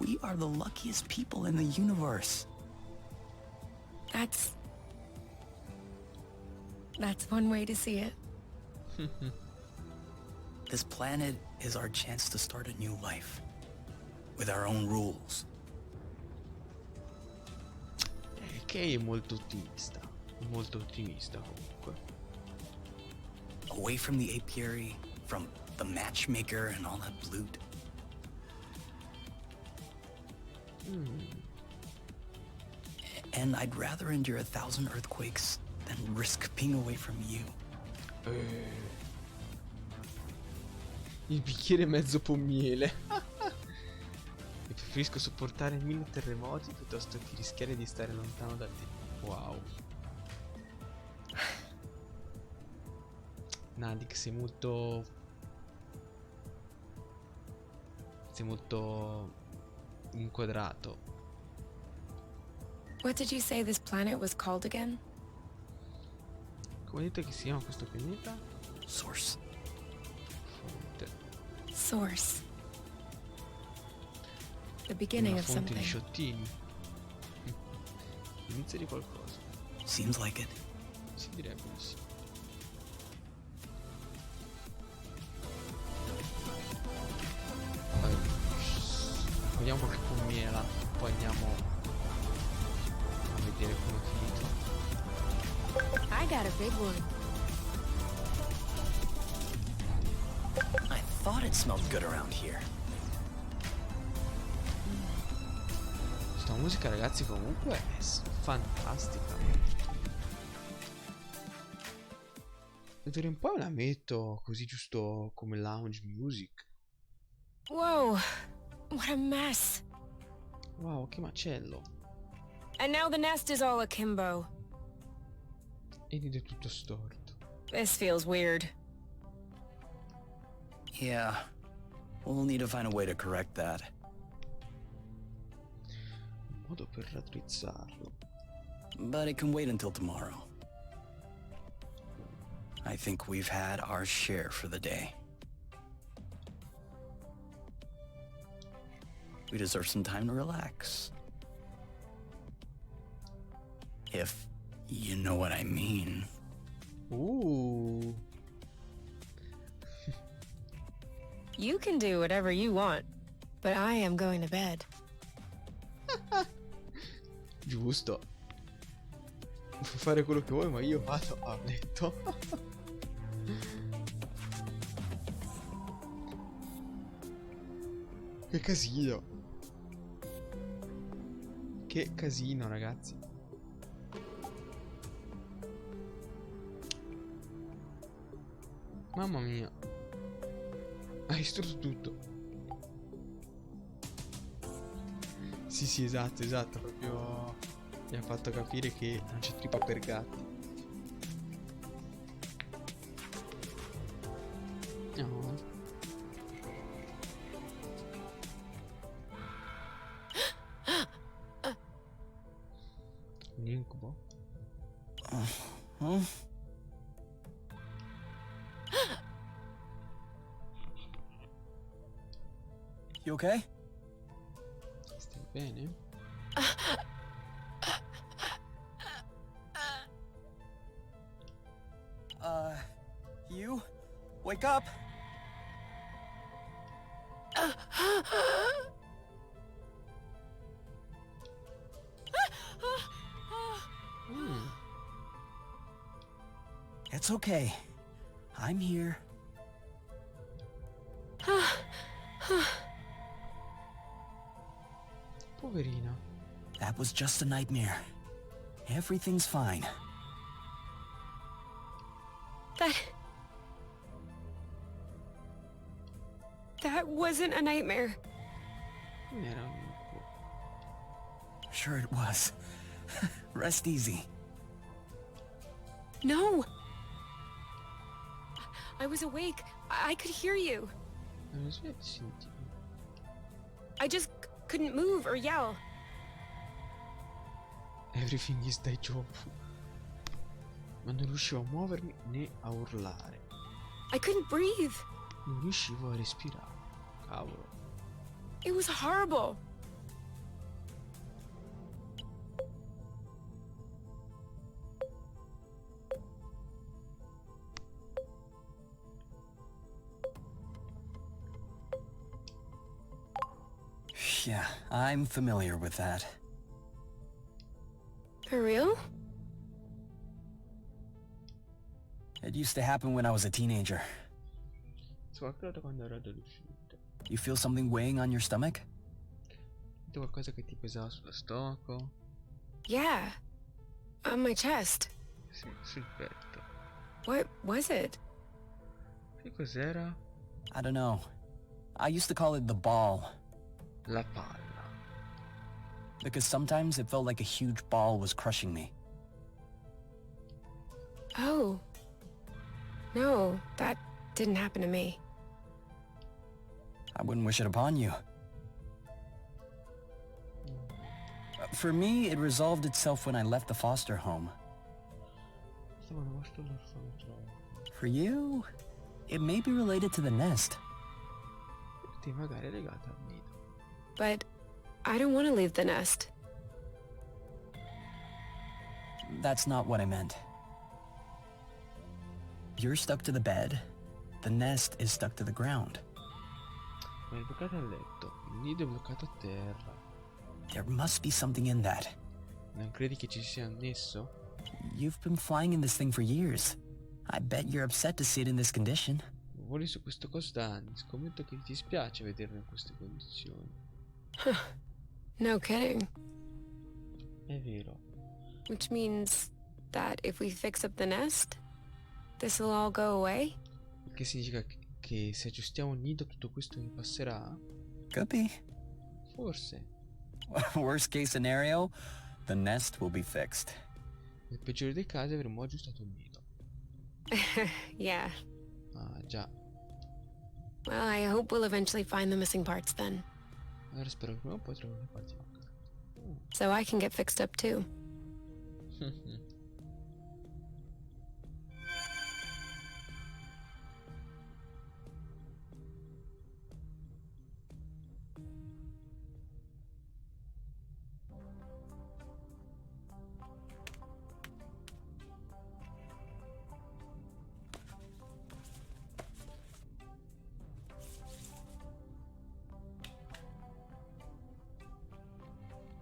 We are the luckiest people in the universe. That's one way to see it. This planet is our chance to start a new life. With our own rules. Kay è molto ottimista. Molto ottimista comunque. away from the apiary, from the matchmaker and all that loot. And I'd rather endure 1,000 earthquakes than risk being away from you. Il bicchiere mezzo pommiele. E preferisco sopportare 1000 terremoti piuttosto che rischiare di stare lontano da te. Wow. Nadik, sei molto inquadrato. What did you say this planet was called again? Come dite che si chiama questo pianeta? Source. Fonte. Source. The beginning Una of fonte di something. sciottini. Inizio di qualcosa. Seems like it. Si direbbe di sì. Vediamo qualche pommiera, poi andiamo a vedere come è finito. I got a big one. I thought it smelled good around here. Questa musica, ragazzi, comunque è fantastica. Vedere un po' la metto così giusto come lounge music. Whoa, what a mess. Wow, che macello. And now the nest is all akimbo. Ed è tutto storto. This feels weird. Yeah. We'll need to find a way to correct that. Un modo per raddrizzarlo. But it can wait until tomorrow. I think we've had our share for the day. We deserve some time to relax. If you know what I mean. Ooh. You can do whatever you want, but I am going to bed. Giusto. Puoi fare quello che vuoi, ma io vado a letto. Che casino. Che casino, ragazzi. Mamma mia. Hai distrutto tutto. Sì, esatto, proprio mi ha fatto capire che non c'è trippa per gatti. No. Un incubo? Huh? You okay? Stai bene? You? Wake up! It's okay. I'm here. Poverina. That was just a nightmare. Everything's fine. That wasn't a nightmare. Non era un incubo. Sure it was. Rest easy. No. I was awake. I could hear you. Non so se senti. I just couldn't move or yell. Everything is deja vu. Ma non riuscivo a muovermi né a urlare. I couldn't breathe. Non riuscivo a respirare. Cavolo. It was horrible. Yeah, I'm familiar with that. For real? It used to happen when I was a teenager. Qualcosa quando ero adolescente. You feel something weighing on your stomach? Senti qualcosa che ti pesava sullo stomaco? Yeah. On my chest. Sì, sul petto. What was it? Che cos'era? I don't know. I used to call it the ball, La palla. because sometimes it felt like a huge ball was crushing me. Oh. No, that didn't happen to me. I wouldn't wish it upon you. For me, it resolved itself when I left the foster home. For you, it may be related to the nest. Ti magari è legata al nido. But I don't want to leave the nest. That's not what I meant. You're stuck to the bed. The nest is stuck to the ground. Ma è bloccato al letto. Il nido è bloccato a terra. There must be something in that. Non credi che ci sia un nesso? You've been flying in this thing for years. I bet you're upset to see it in this condition. Voli su questo coso da anni. Scommetto che ti spiace vederlo in queste condizioni. No kidding. È vero. Which means that if we fix up the nest, this'll all go away? Che significa che se aggiustiamo il nido tutto questo mi passerà? Could be. Forse. Worst case scenario, the nest will be fixed. Nel peggiore dei casi avremmo aggiustato il nido. Yeah. Ah, già. Well, I hope we'll eventually find the missing parts then. Allora spero che prima o poi troviamo le parti mancate. So I can get fixed up too.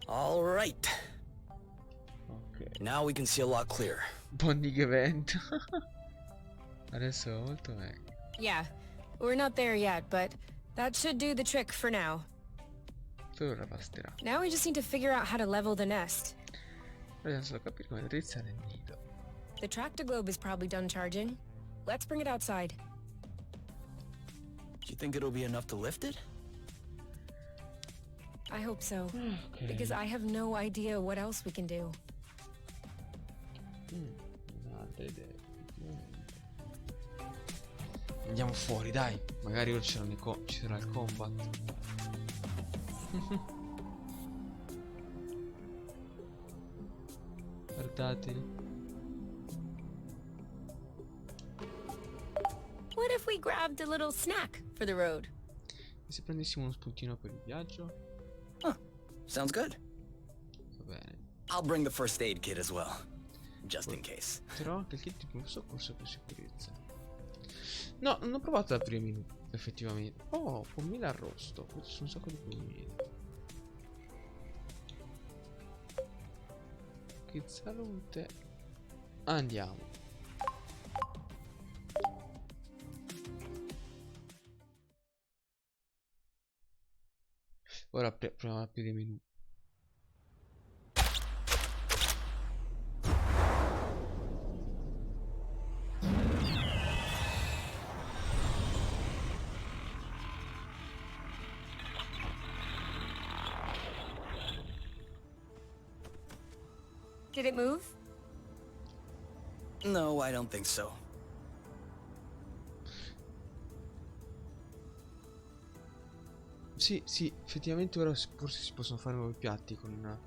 All right. Ok. Now we can see a lot clearer. Bonding event. Adesso è molto meglio. Yeah, we're not there yet, but that should do the trick for now. Per ora basterà. Now we just need to figure out how to level the nest. Dobbiamo solo capire come attrezzare il nido. The tractoglobe is probably done charging. Let's bring it outside. Do you think it'll be enough to lift it? I hope so, Ok. because I have no idea what else we can do. Un'altra idea. Andiamo fuori, dai. Magari ora ci sarà il combat. Guardateli. What if we grabbed a little snack for the road? E se prendessimo uno spuntino per il viaggio? Huh. Sounds good. Va bene. I'll bring the first aid kit as well, just in case. Però anche il kit di primo soccorso per sicurezza. No, non ho provato da primi, effettivamente. Oh, pomino arrosto. Qui ci sono un sacco di pomini. Che salute. Andiamo. Ora proviamo a aprire i menu. Did it move? No, I don't think so. Sì, sì, effettivamente ora forse si possono fare nuovi piatti con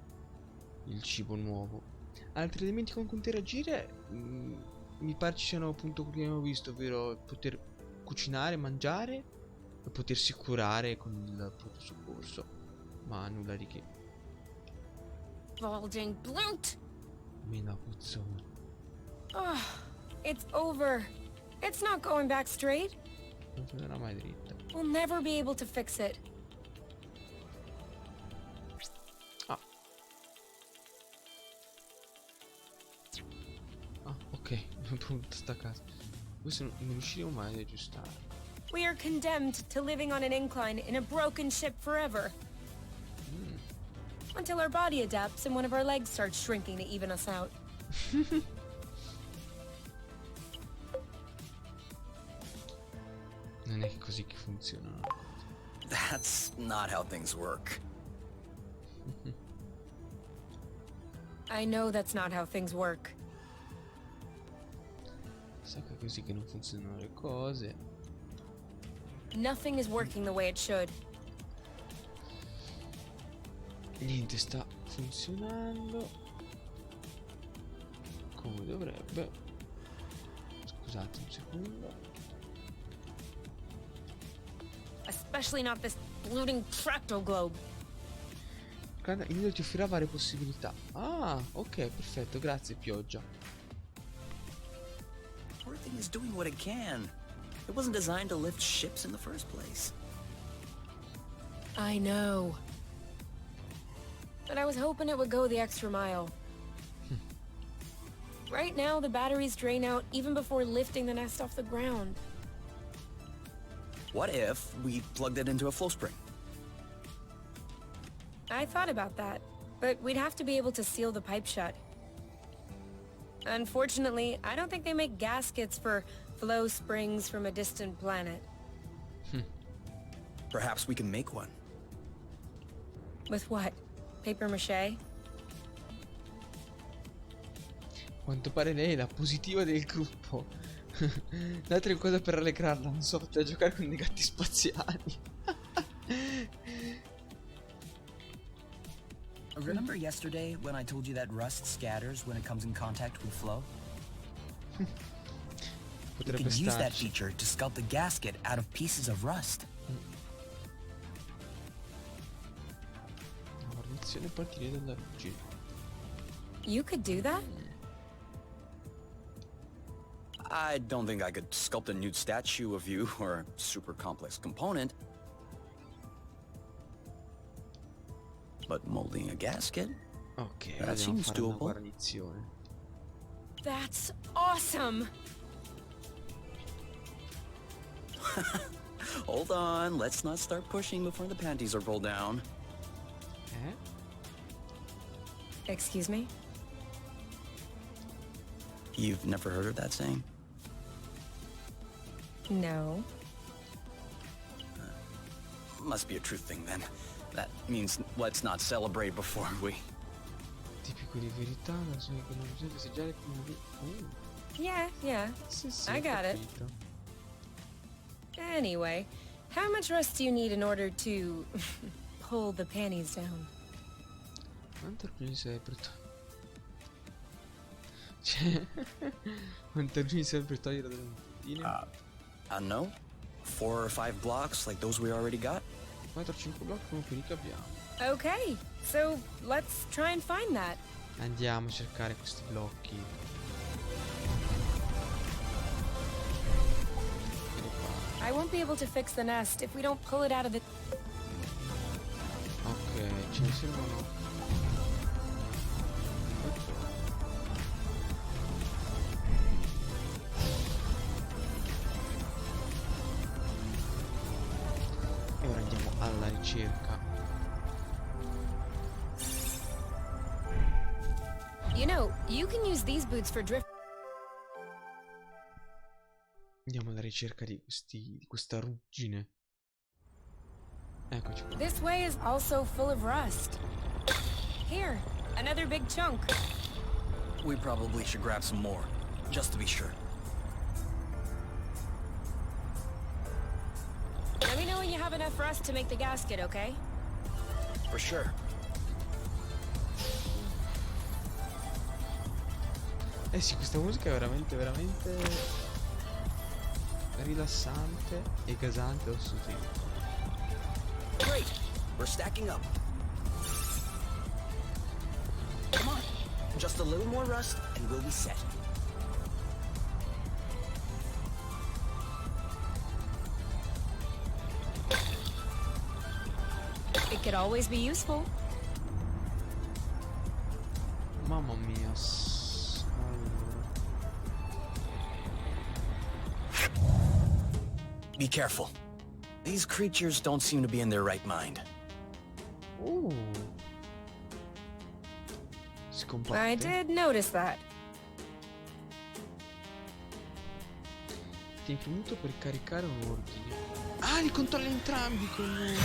il cibo nuovo. Altri elementi con cui interagire, mi pare ci siano appunto quelli che abbiamo visto, ovvero poter cucinare, mangiare e potersi curare con il pronto soccorso. Ma nulla di che. Bulging bloat! Meno puzzone. Oh, it's over. It's not going back straight. Non tornerà mai dritta. We'll never be able to fix it. Ah. Ah, ok. Pronto, sta casa. Questo non riusciremo mai ad aggiustare. We are condemned to living on an incline in a broken ship forever. Until our body adapts and one of our legs starts shrinking to even us out. Non è così che funzionano le cose. That's not how things work. I know that's not how things work. Sa che è così che non funzionano le cose. Nothing is working the way it should. Niente sta funzionando come dovrebbe. Scusate un secondo. Especially not this polluting fractal globe. Il nido ti offrirà varie possibilità. Ah, ok, perfetto, grazie pioggia. Poor thing is doing what it can. It wasn't designed to lift ships in the first place. I know. But I was hoping it would go the extra mile. Right now, the batteries drain out even before lifting the nest off the ground. What if we plugged it into a flow spring? I thought about that, but we'd have to be able to seal the pipe shut. Unfortunately, I don't think they make gaskets for flow springs from a distant planet. Perhaps we can make one. With what? Paper mache? Quanto pare lei è la positiva del gruppo. Date qualcosa per rallegrarla, non so, fate giocare con dei gatti spaziali. Remember yesterday when I told you that rust scatters when it comes in contact with flow? You Potrebbe can use that starci. feature to sculpt the gasket out of pieces of rust. La guarnizione partire dalla ruggine. You could do that? I don't think I could sculpt a nude statue of you or a super complex component. But molding a gasket? Ok, That ora dobbiamo seems fare una doable. guarnizione. That's awesome! Hold on, let's not start pushing before the panties are pulled down. Eh? Excuse me? You've never heard of that saying? No. Must be a truth thing then. That means let's not celebrate before we... Tipico di verità, la sua che non bisogna festeggiare come di... Yeah. Sì, sì, I ho got it. capito. Anyway, how much rust do you need in order to pull the panties down? Quanto argini serve per togliere? Cioè... Quanto argini serve per togliere dalle montine? I don't know. 4 or 5 blocks like those we already got? 4-5 blocchi come quelli che abbiamo. Okay, so let's try and find that. Andiamo a cercare questi blocchi. Eccoli qua. I won't be able to fix the nest if we don't pull it out of the... Ok, ce ne servono. E ora andiamo alla ricerca. You know, you can use these boots for drift... Andiamo alla ricerca di questa ruggine. Eccoci qua. This way is also full of rust. Here, another big chunk. We probably should grab some more, just to be sure. Let me know when you have enough rust to make the gasket, okay? For sure. Eh sì, questa musica è veramente rilassante e gasante allo stesso tempo. Great! We're stacking up. Come on. Just a little more rust and we'll be set. It could always be useful. Mamma mia. Allora. Be careful. These creatures don't seem to be in their right mind. Si I combatte. did notice that. Tieni premuto per caricare un ordine. Ah, li controlla entrambi con...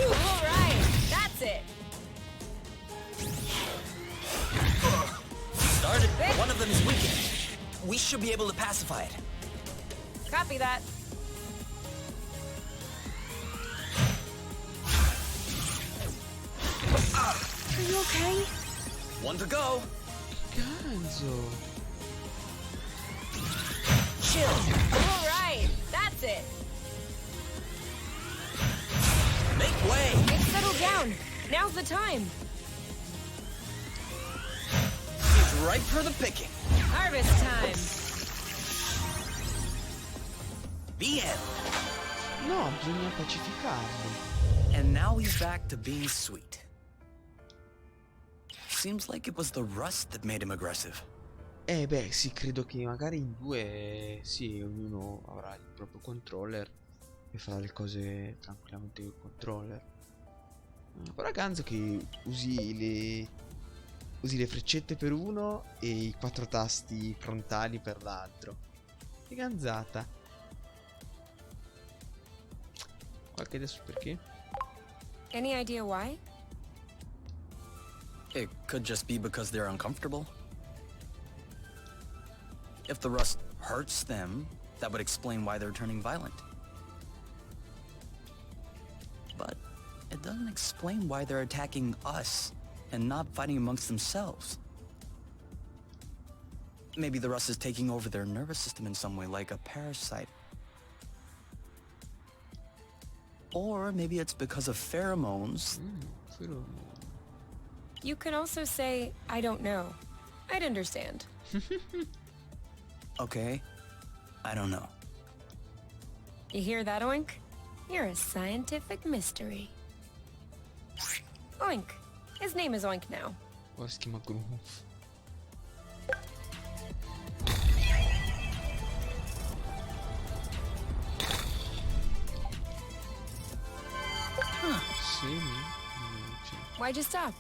Alright, that's it. Started. One of them is weakened. We should be able to pacify it. Copy that. Are you okay? One to go. Cazzo. Chill. Alright, that's it. Make way. It's settled down. Now's the time. It's ripe for the picking. Harvest time. The end. No, bisogna pacificarli. And now he's back to being sweet. Seems like it was the rust that made him aggressive. Beh, sì, credo che magari in due, sì, ognuno avrà il proprio controller e farà le cose tranquillamente col controller. Però ganzo che usi le freccette per uno e i 4 tasti frontali per l'altro. Che ganzata. Qualche idea su perché? Any idea why? It could just be because they're uncomfortable. If the rust hurts them, that would explain why they're turning violent. But it doesn't explain why they're attacking us and not fighting amongst themselves. Maybe the rust is taking over their nervous system in some way, like a parasite. Or maybe it's because of pheromones. You can also say, I don't know. I'd understand. Okay, I don't know. You hear that, Oink? You're a scientific mystery. Oink. His name is Oink now. Ora si chiama Groove. Semi? Why'd you stop?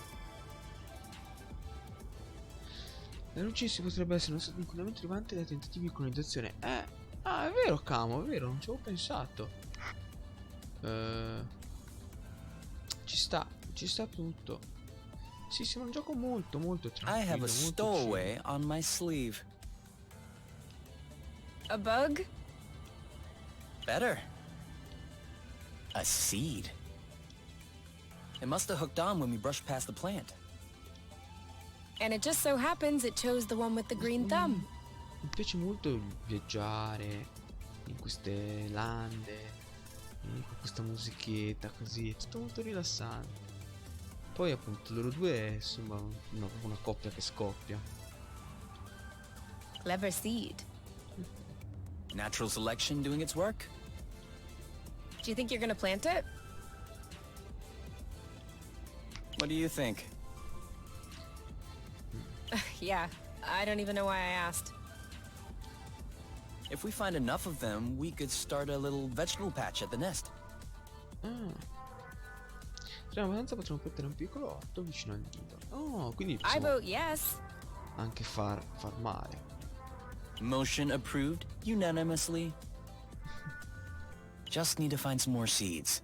La luce si potrebbe essere uno stato di inquinamento derivante dai tentativi di colonizzazione. Ah, è vero, Camo, è vero, non ci avevo pensato. Ci sta tutto. Sì, sembra un gioco molto, molto I tranquillo. have a molto stowaway on my sleeve. A bug? Better. A seed. It must have hooked on when we brushed past the plant. And it just so happens it chose the one with the green thumb. Mi piace molto viaggiare in queste lande, con questa musichetta così, è tutto molto rilassante. Poi appunto loro due insomma una coppia che scoppia. Clever seed. Natural selection doing its work? Do you think you're gonna plant it? What do you think? Yeah, I don't even know why I asked. If we find enough of them, we could start a little vegetable patch at the nest. Tra abbastanza potremmo mettere un piccolo orto vicino al nido. Oh, quindi I possiamo vote yes. anche far male. Motion approved unanimously. Just need to find some more seeds.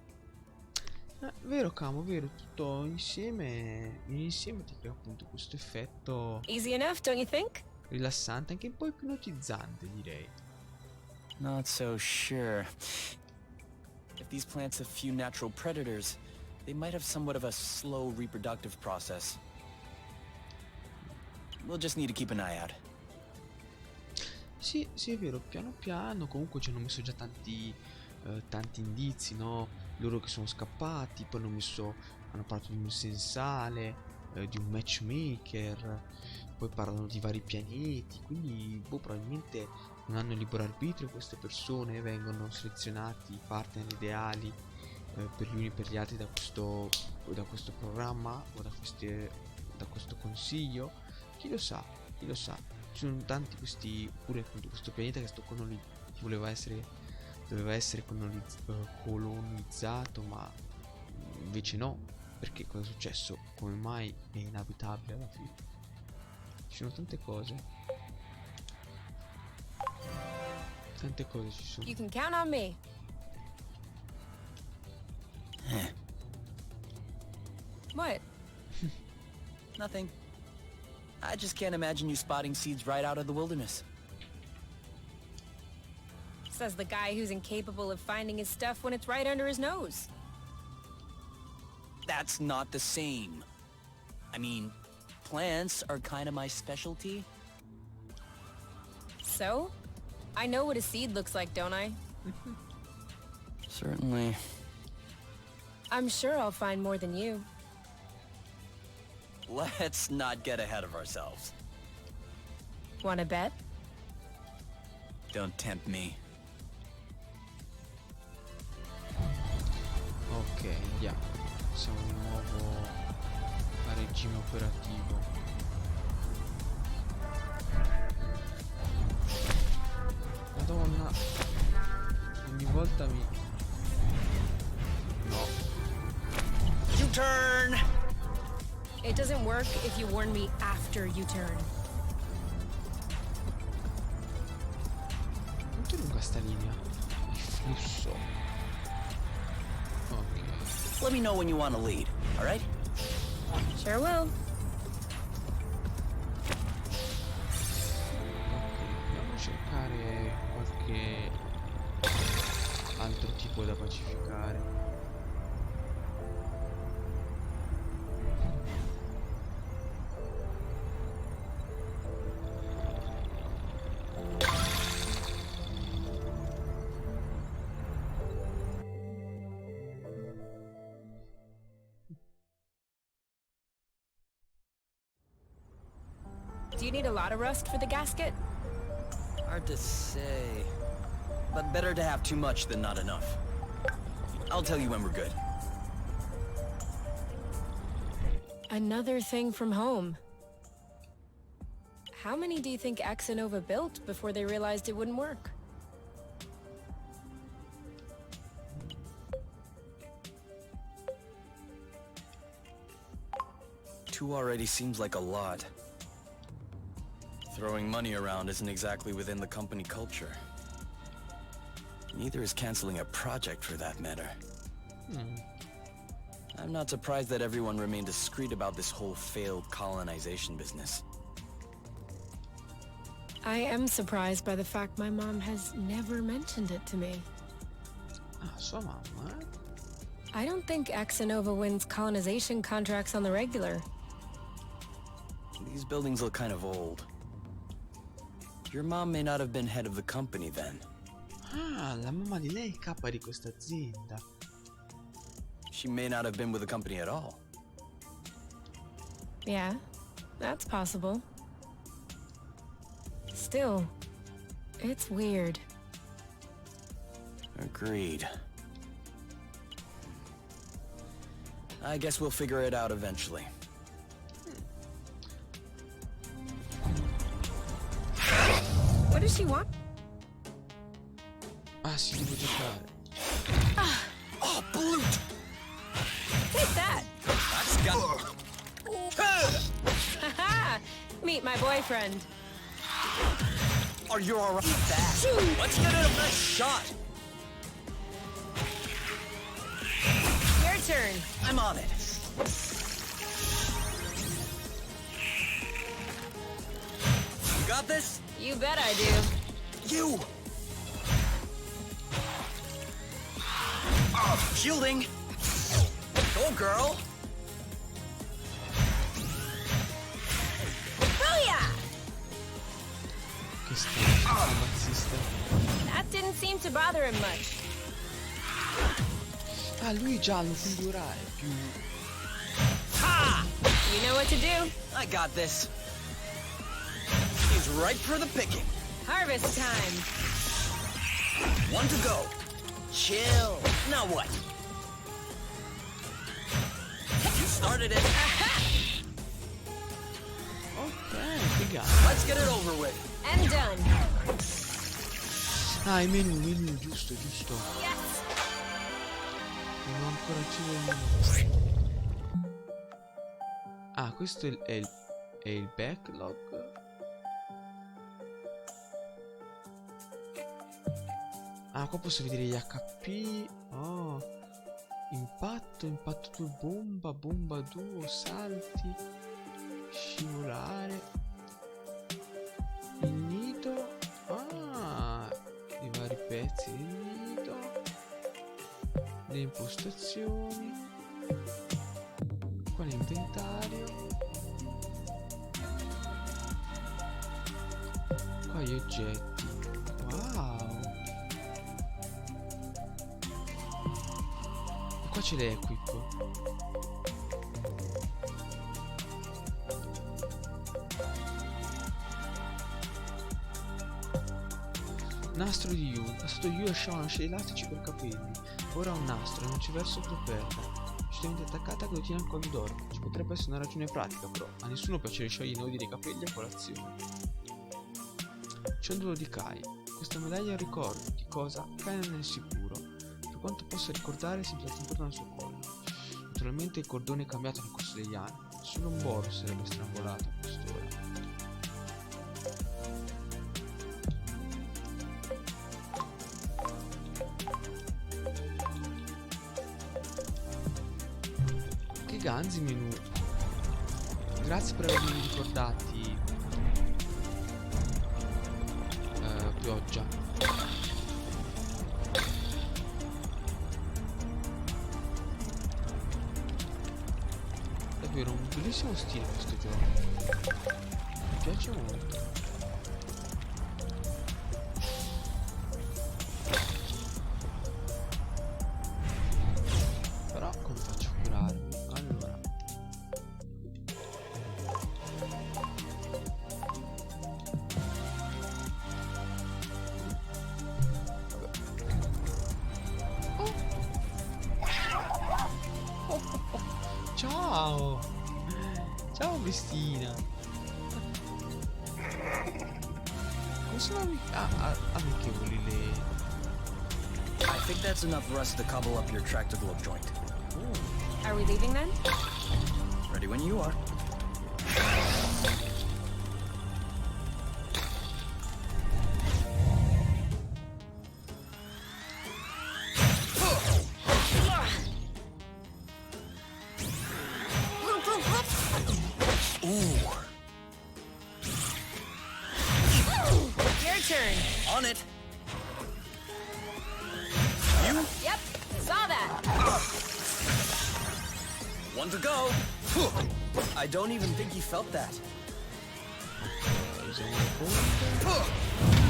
Vero Camo, vero, tutto insieme ti crea appunto questo effetto Easy enough, don't you think? rilassante, anche un po' ipnotizzante direi. Not so sure. If these plants have few natural predators, they might have somewhat of a slow reproductive process. We'll just need to keep an eye out. Sì, è vero, piano piano comunque ci hanno messo già tanti indizi, no? Loro che sono scappati, poi hanno parlato di un sensale, di un matchmaker, poi parlano di vari pianeti, quindi probabilmente non hanno libero arbitrio queste persone, vengono selezionati i partner ideali per gli uni e per gli altri da questo programma o da questo consiglio. Chi lo sa, ci sono tanti questi, pure appunto questo pianeta che sto con i doveva essere colonizzato, ma invece no, perché cosa è successo? Come mai è inabitabile alla fine? Ci sono tante cose ci sono. You can count on me. What? Nothing. I just can't imagine you spotting seeds right out of the wilderness. Says the guy who's incapable of finding his stuff when it's right under his nose. That's not the same. I mean, plants are kind of my specialty. So? I know what a seed looks like, don't I? Certainly. I'm sure I'll find more than you. Let's not get ahead of ourselves. Wanna bet? Don't tempt me. Ok, andiamo. Siamo di nuovo a regime operativo. Madonna, ogni volta mi... No. U-turn! It doesn't work if you warn me after you turn. Quanto è lunga sta linea? Il flusso. Ok. Let me know when you want to lead, all right? Sure will. Andiamo a cercare qualche altro tipo da pacificare. Do you need a lot of rust for the gasket? Hard to say. But better to have too much than not enough. I'll tell you when we're good. Another thing from home. How many do you think Axonova built before they realized it wouldn't work? Two already seems like a lot. Throwing money around isn't exactly within the company culture. Neither is canceling a project for that matter. I'm not surprised that everyone remained discreet about this whole failed colonization business. I am surprised by the fact my mom has never mentioned it to me. Ah, sua mamma, eh? I don't think Axonova wins colonization contracts on the regular. These buildings look kind of old. Your mom may not have been head of the company then. Ah, la mamma di lei è capa di questa azienda. She may not have been with the company at all. Yeah, that's possible. Still, it's weird. Agreed. I guess we'll figure it out eventually. What does she want? Ah, sì, devo giocare. Oh, Blute! Take that! That's got... Haha! Meet my boyfriend. Are you alright with that? Let's get it a nice shot! Your turn. I'm on it. You got this? You bet I do. You! Shielding! Go, girl! Booyah! Che sta razzista. That didn't seem to bother him much. Ah, lui è giallo, quindi ora è più... Ha! You know what to do. I got this. He's ripe for the picking. Harvest time. One to go. Chill. Now what? You started it. Ok, figata. Let's get it over with. And done. Ah, i menu, giusto. Yes! Non ho ancora acceso il menu. Ah, questo è il backlog. Ah, qua posso vedere gli HP. Oh, impatto 2, bomba 2, salti, scivolare, il nido. Ah, i vari pezzi del nido, le impostazioni, qua l'inventario, qua gli oggetti. Wow. Qua c'è l'equip. Nastro di Yu. In passato Yu lasciava una scia di elastici per capelli. Ora ha un nastro e non c'è verso properta. Facilmente attaccata che lo tiene quando dorme. Ci potrebbe essere una ragione pratica, però a nessuno piace sciogliere i nodi dei capelli a colazione. Ciondolo di Kai. Questa medaglia è un ricordo di cosa Kai non è sicuro. Per quanto possa ricordare, si piazza intorno al suo collo. Naturalmente il cordone è cambiato nel corso degli anni. Solo un boro sarebbe strangolato a quest'ora. Che ganzi menù. Grazie per avermi ricordati. Pioggia. Davvero un bellissimo stile questo gioco. Mi piace molto. Però come faccio a curarmi? Allora. Ciao! Ciao bestina! Come sono amichevoli le... I think that's enough rust to cobble up your tractor globe joint. Are we leaving then? Ready when you are. Your turn. On it. You Yep, saw that. one to go. I don't even think he felt that.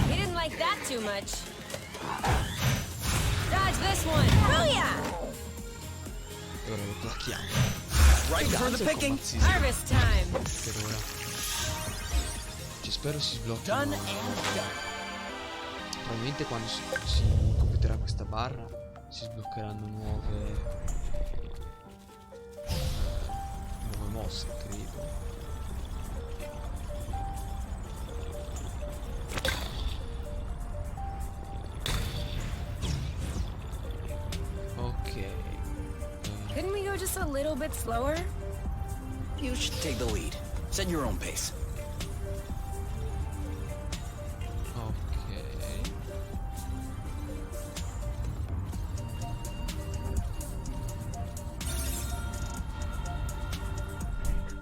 He didn't like that too much. Dodge this one. Booyah! E ora lo placchiamo. Right for the picking. Harvest time. Per ora. Ci spero si sblocchi. Done and done. Probabilmente quando si completerà questa barra si sbloccheranno nuove mosse, credo. Ok. Couldn't we go just a little bit slower? You should take the lead. Set your own pace. Ok.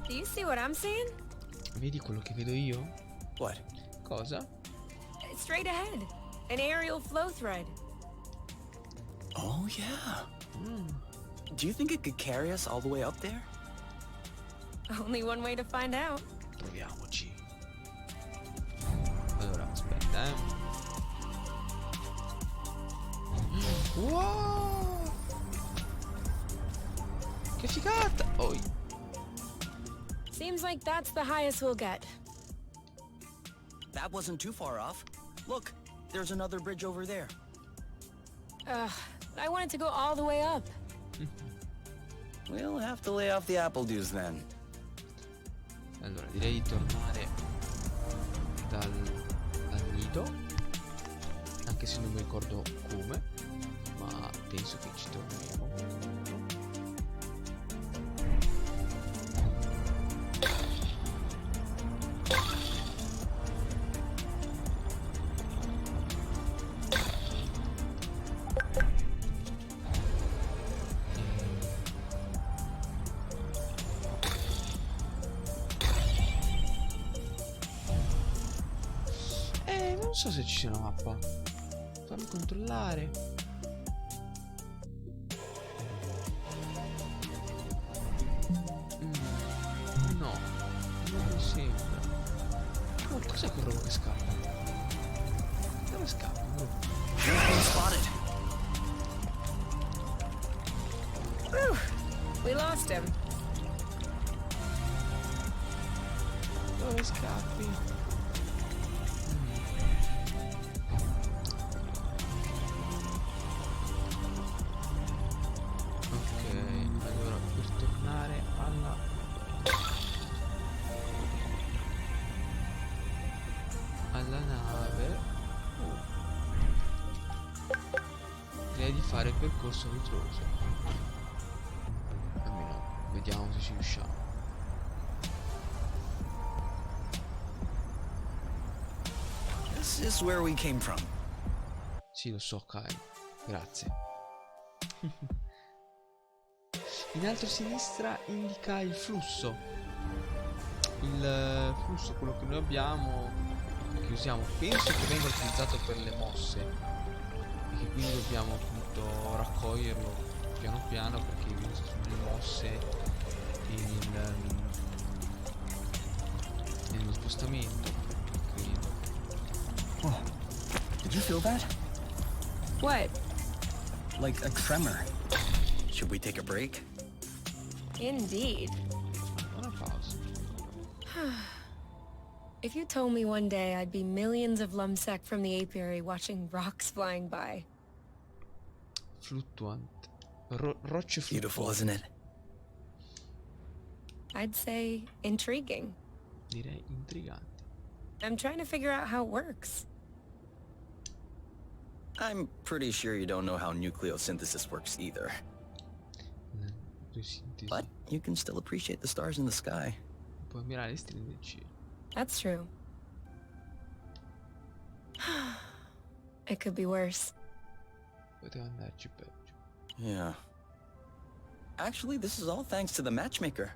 Do you see what I'm seeing? Vedi quello che vedo io? What? Cosa? Straight ahead. An aerial flow thread. Oh, yeah. Do you think it could carry us all the way up there? Only one way to find out. Proviamoci. Allora, aspetta, Wow! Che figata! Oi. Seems like that's the highest we'll get. That wasn't too far off. Look, there's another bridge over there. I wanted to go all the way up. We'll have to lay off the apple juice then. Allora, direi di tornare dal nido. Anche anche se non mi ricordo come, ma penso che ci torneremo. Non so se ci sia una mappa. Fammi controllare. No, non mi sembra. Oh, cos'è quel robo che scappa? Dove scappa, bro? Spotted. We lost him. Dove scappi? Alla nave direi di fare il percorso a ritroso, almeno vediamo se ci riusciamo. This is where we came from. Sì, lo so, Kai, grazie. In alto a sinistra indica il flusso, quello che noi abbiamo, che usiamo, penso che venga utilizzato per le mosse e che quindi dobbiamo appunto raccoglierlo piano piano, perché sono le mosse e nello spostamento, credo. Oh, did you feel that? What? Like a tremor. Should we take a break? Indeed. Buona pausa. If you told me one day I'd be millions of lumsec from the apiary watching rocks flying by. Fluttuante. Rocce fluttuanti. Beautiful, isn't it? I'd say intriguing. Direi intrigante. I'm trying to figure out how it works. I'm pretty sure you don't know how nucleosynthesis works either. Sintesi. But you can still appreciate the stars in the sky. Puoi ammirare le stelle del cielo. That's true. It could be worse. Poteva andarci peggio. Yeah. Actually, this is all thanks to the matchmaker.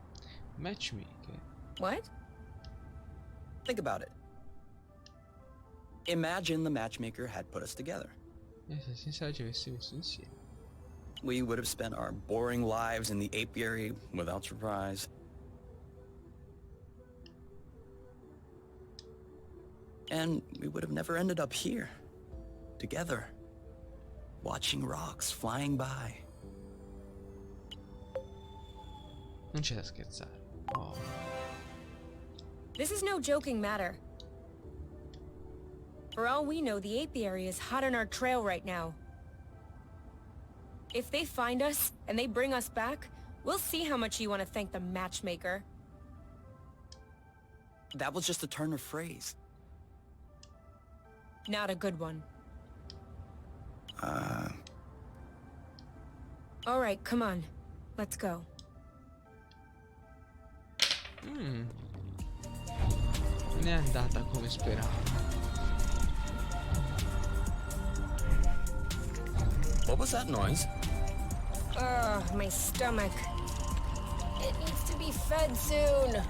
Matchmaker. What? Think about it. Imagine the matchmaker had put us together. Se senza ci avessi messo insieme. We would have spent our boring lives in the apiary without surprise. And we would have never ended up here, together, watching rocks flying by. Non c'è da scherzare. Oh. This is no joking matter. For all we know, the apiary is hot on our trail right now. If they find us, and they bring us back, we'll see how much you want to thank the matchmaker. That was just a turn of phrase. Not a good one. Alright, come on. Let's go. Non è andata come speravo. What was that noise? Ugh, my stomach. It needs to be fed soon.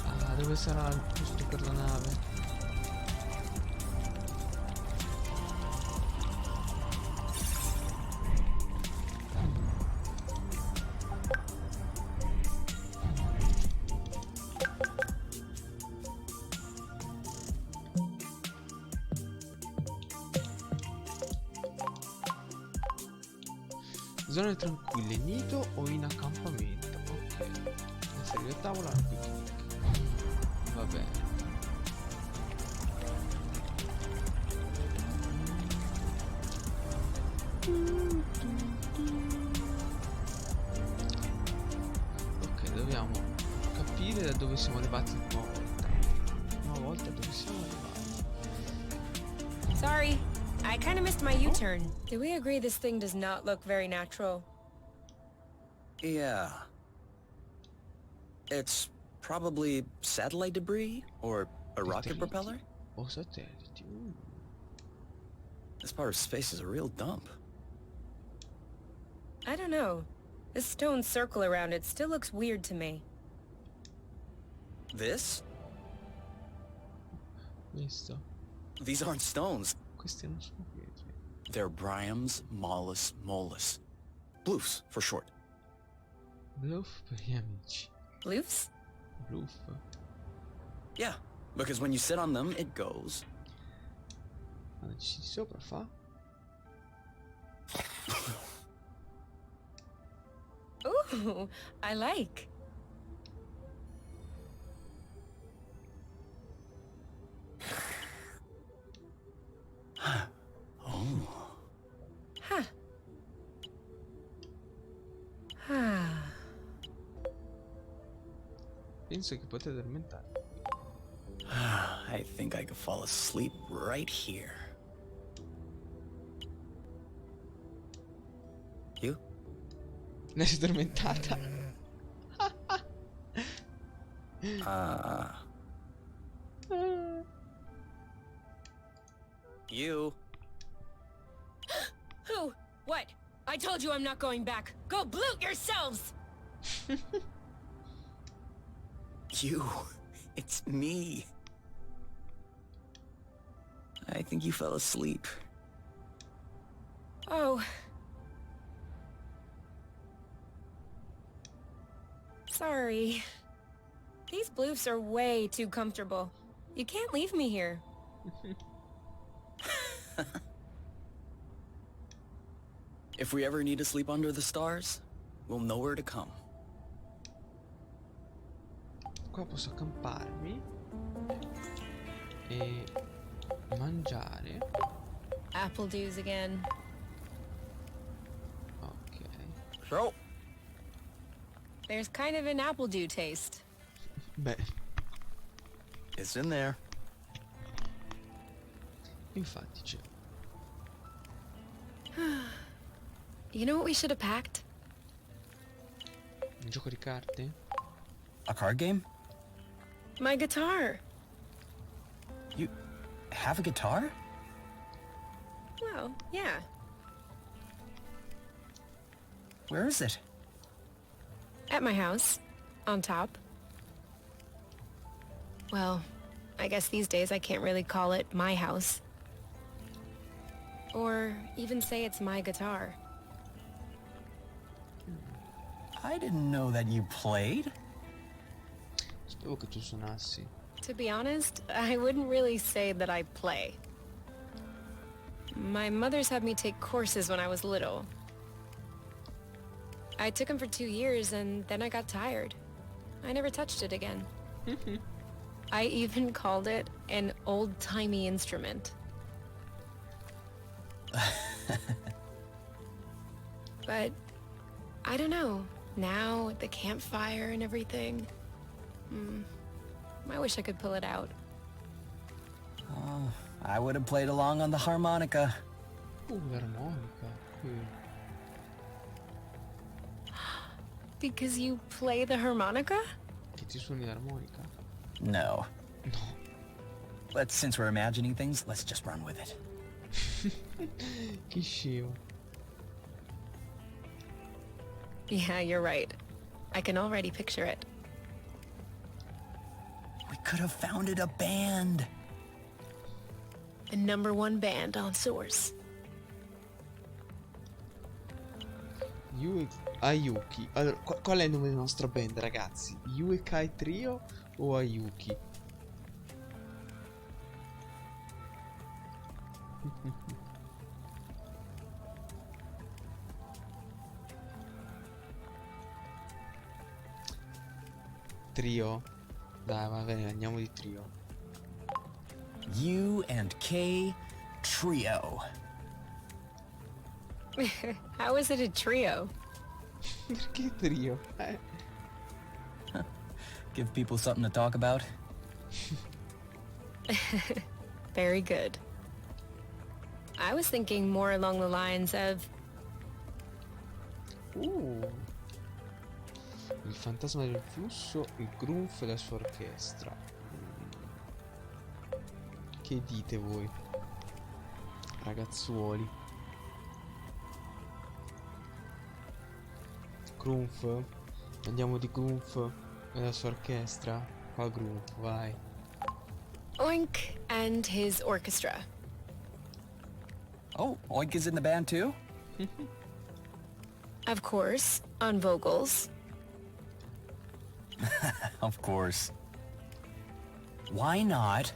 Ah, dove sarà il posto per la nave? Zone tranquille, nido o in accampamento? Ok. Inserire a tavola, quick. Va bene. Ok, dobbiamo capire da dove siamo arrivati una volta dove siamo arrivati? Sorry, I kind of missed my U-turn. Do we agree this thing does not look very natural? Yeah. It's probably satellite debris or a rocket propeller. O satelliti. This part of space is a real dump. I don't know. This stone circle around it still looks weird to me. This? Visto? These aren't stones. Questi non sono pietre. They're Bryams mollis mollis. Bluffs, for short. Bluff per gli amici. Bloofs? Bluff. Yeah, because when you sit on them, it goes. Allora, ci sopra fa. Ooh, I like. Oh. Huh. Penso che potete addormentare. I think I could fall asleep right here. You? Ne sei addormentata? You? Who? What? I told you I'm not going back. Go bloot yourselves! You. It's me. I think you fell asleep. Oh. Sorry. These bloofs are way too comfortable. You can't leave me here. If we ever need to sleep under the stars, we'll know where to come. Qua posso accamparmi e mangiare. Apple dews again. Ok. So, There's kind of an apple dew taste. Beh, it's in there. infatti c'è. You know what we should have packed? Un gioco di carte? A card game? My guitar. You have a guitar? Well, yeah. Where is it? At my house. On top. Well, I guess these days I can't really call it my house. Or even say it's my guitar. I didn't know that you played. Sapevo che tu suonassi. To be honest, I wouldn't really say that I play. My mother's had me take courses when I was little. I took them for 2 years and then I got tired. I never touched it again. I even called it an old-timey instrument. But I don't know. Now, with the campfire and everything, I wish I could pull it out. Oh, I would have played along on the harmonica. L'armonica. Because you play the harmonica? Che ti suoni l'armonica? No. No. But since we're imagining things, let's just run with it. Che scemo. Yeah, you're right. I can already picture it. We could have founded a band. The #1 band on Source. Ayuki. Allora, qual è il nome della nostra band, ragazzi? Yukai Trio o Ayuki? Trio. Dai, va bene, andiamo di trio. U&K Trio. How is it a trio? Perché trio? Give people something to talk about. Very good. I was thinking more along the lines of... Il fantasma del flusso, il Grunf e la sua orchestra. Che dite voi, ragazzuoli? Grunf? Andiamo di Grunf e la sua orchestra? Qua Grunf, vai. Oink and his orchestra. Oh, Oink is in the band too? Of course, on vocals. Of course. Why not?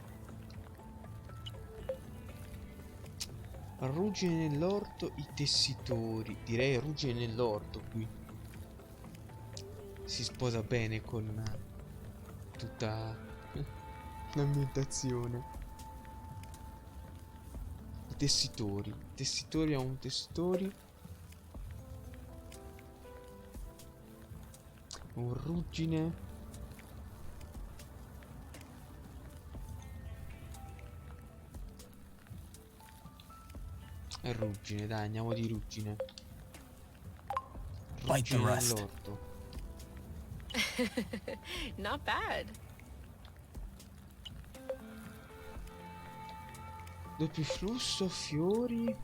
Ruggine nell'orto i tessitori. Direi ruggine nell'orto qui. Si sposa bene con tutta l'ambientazione. I tessitori. I tessitori a un tessitori. Un ruggine. E ruggine, dai, andiamo di ruggine. Bite the Ruggine rust. nell'orto. Not bad. Doppio flusso, fiori.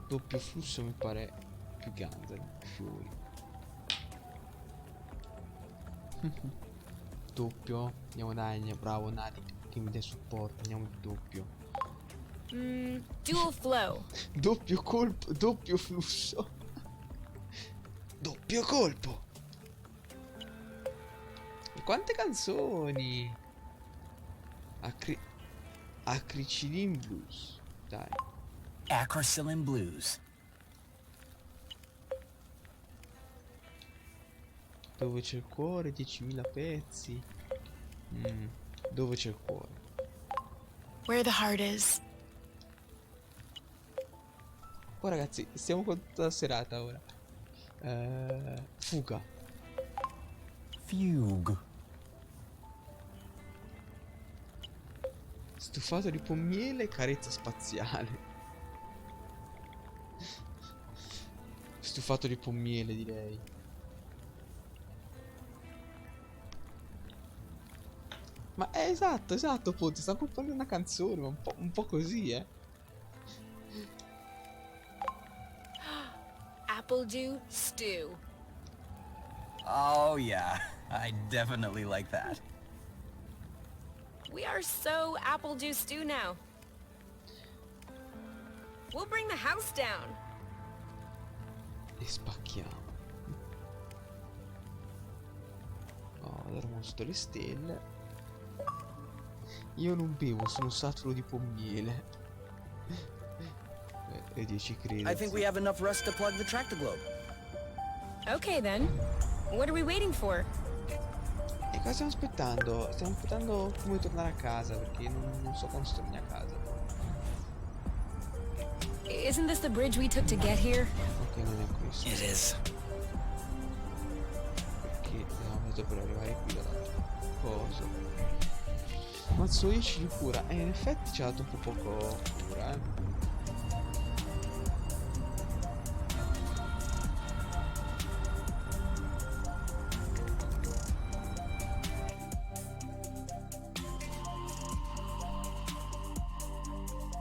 Doppio flusso mi pare più grande. Fiori. Doppio. Andiamo dai, bravo Nati che mi dai supporto. Andiamo di doppio. Dual flow. Doppio colpo, doppio flusso. Doppio colpo. E quante canzoni? Acricilin Blues. Dai. Acrocillin Blues. Dove c'è il cuore, 10.000 pezzi. Dove c'è il cuore? Where the heart is. Oh ragazzi, stiamo con tutta la serata ora. Fuga. Fugue. Stufato di pommiele, carezza spaziale. Stufato di pommiele, direi. Ma è esatto, appunto. Sta componendo una canzone, ma un po' così, Apple dew stew. Oh yeah, I definitely like that. We are so apple dew stew now. We'll bring the house down. E spacchiamo. Oh, allora mostro le stelle. Io non bevo, sono saturo di pommiele. E 10 credo. I think we have enough rust to plug the tractoglobe. Okay then. What are we waiting for? E cosa stiamo aspettando? Stiamo aspettando come tornare a casa, perché non so quando si torni a casa. Isn't this the bridge we took to get here? Ok, non è questo. It is. Perché abbiamo fatto per arrivare qui dall'altro coso. Mazzo 10 di cura. E in effetti ci ha dato un po' poco cura,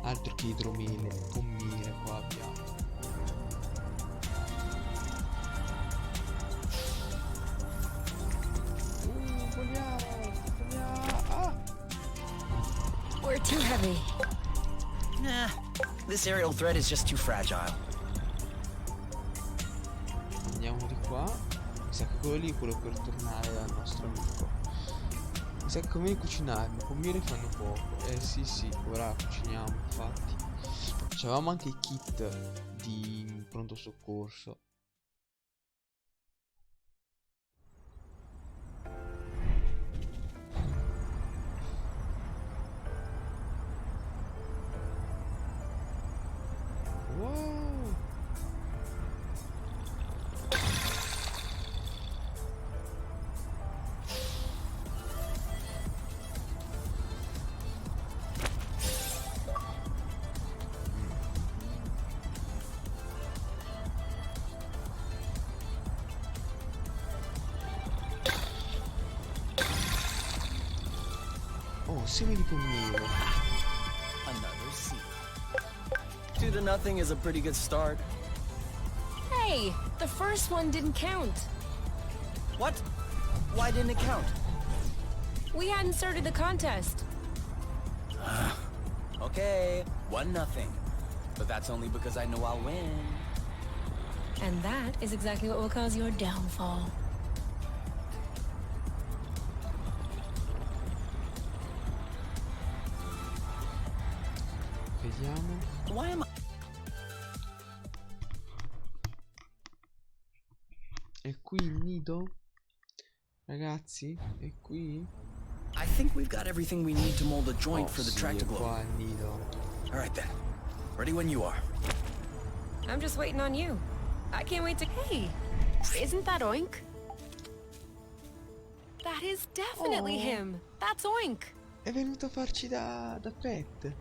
Altro che idromele, pommiere qua abbiamo. Vogliamo. Ah! We're too heavy. Nah, this aerial thread is just too fragile. Andiamo di qua. Mi sa che quello lì è quello per tornare dal nostro amico. Mi sa che conviene cucinarmi, i pommieri fanno poco. Sì, ora cuciniamo, infatti. C'avevamo anche i kit di pronto soccorso. Wow! Oh, semi di pommiero. Another seed. 2-0 is a pretty good start. Hey, the first one didn't count. What? Why didn't it count? We hadn't started the contest. Okay, 1-0. But that's only because I know I'll win. And that is exactly what will cause your downfall. Vediamo. Why am I... È qui il nido? Ragazzi, è qui? I think we've got everything we need to mold a joint for the sì, tractor è globe. qua il nido. All right then. Ready when you are. I'm just waiting on you. I can't wait to... Hey, isn't that Oink? That is definitely him. That's Oink. È venuto a farci da pet.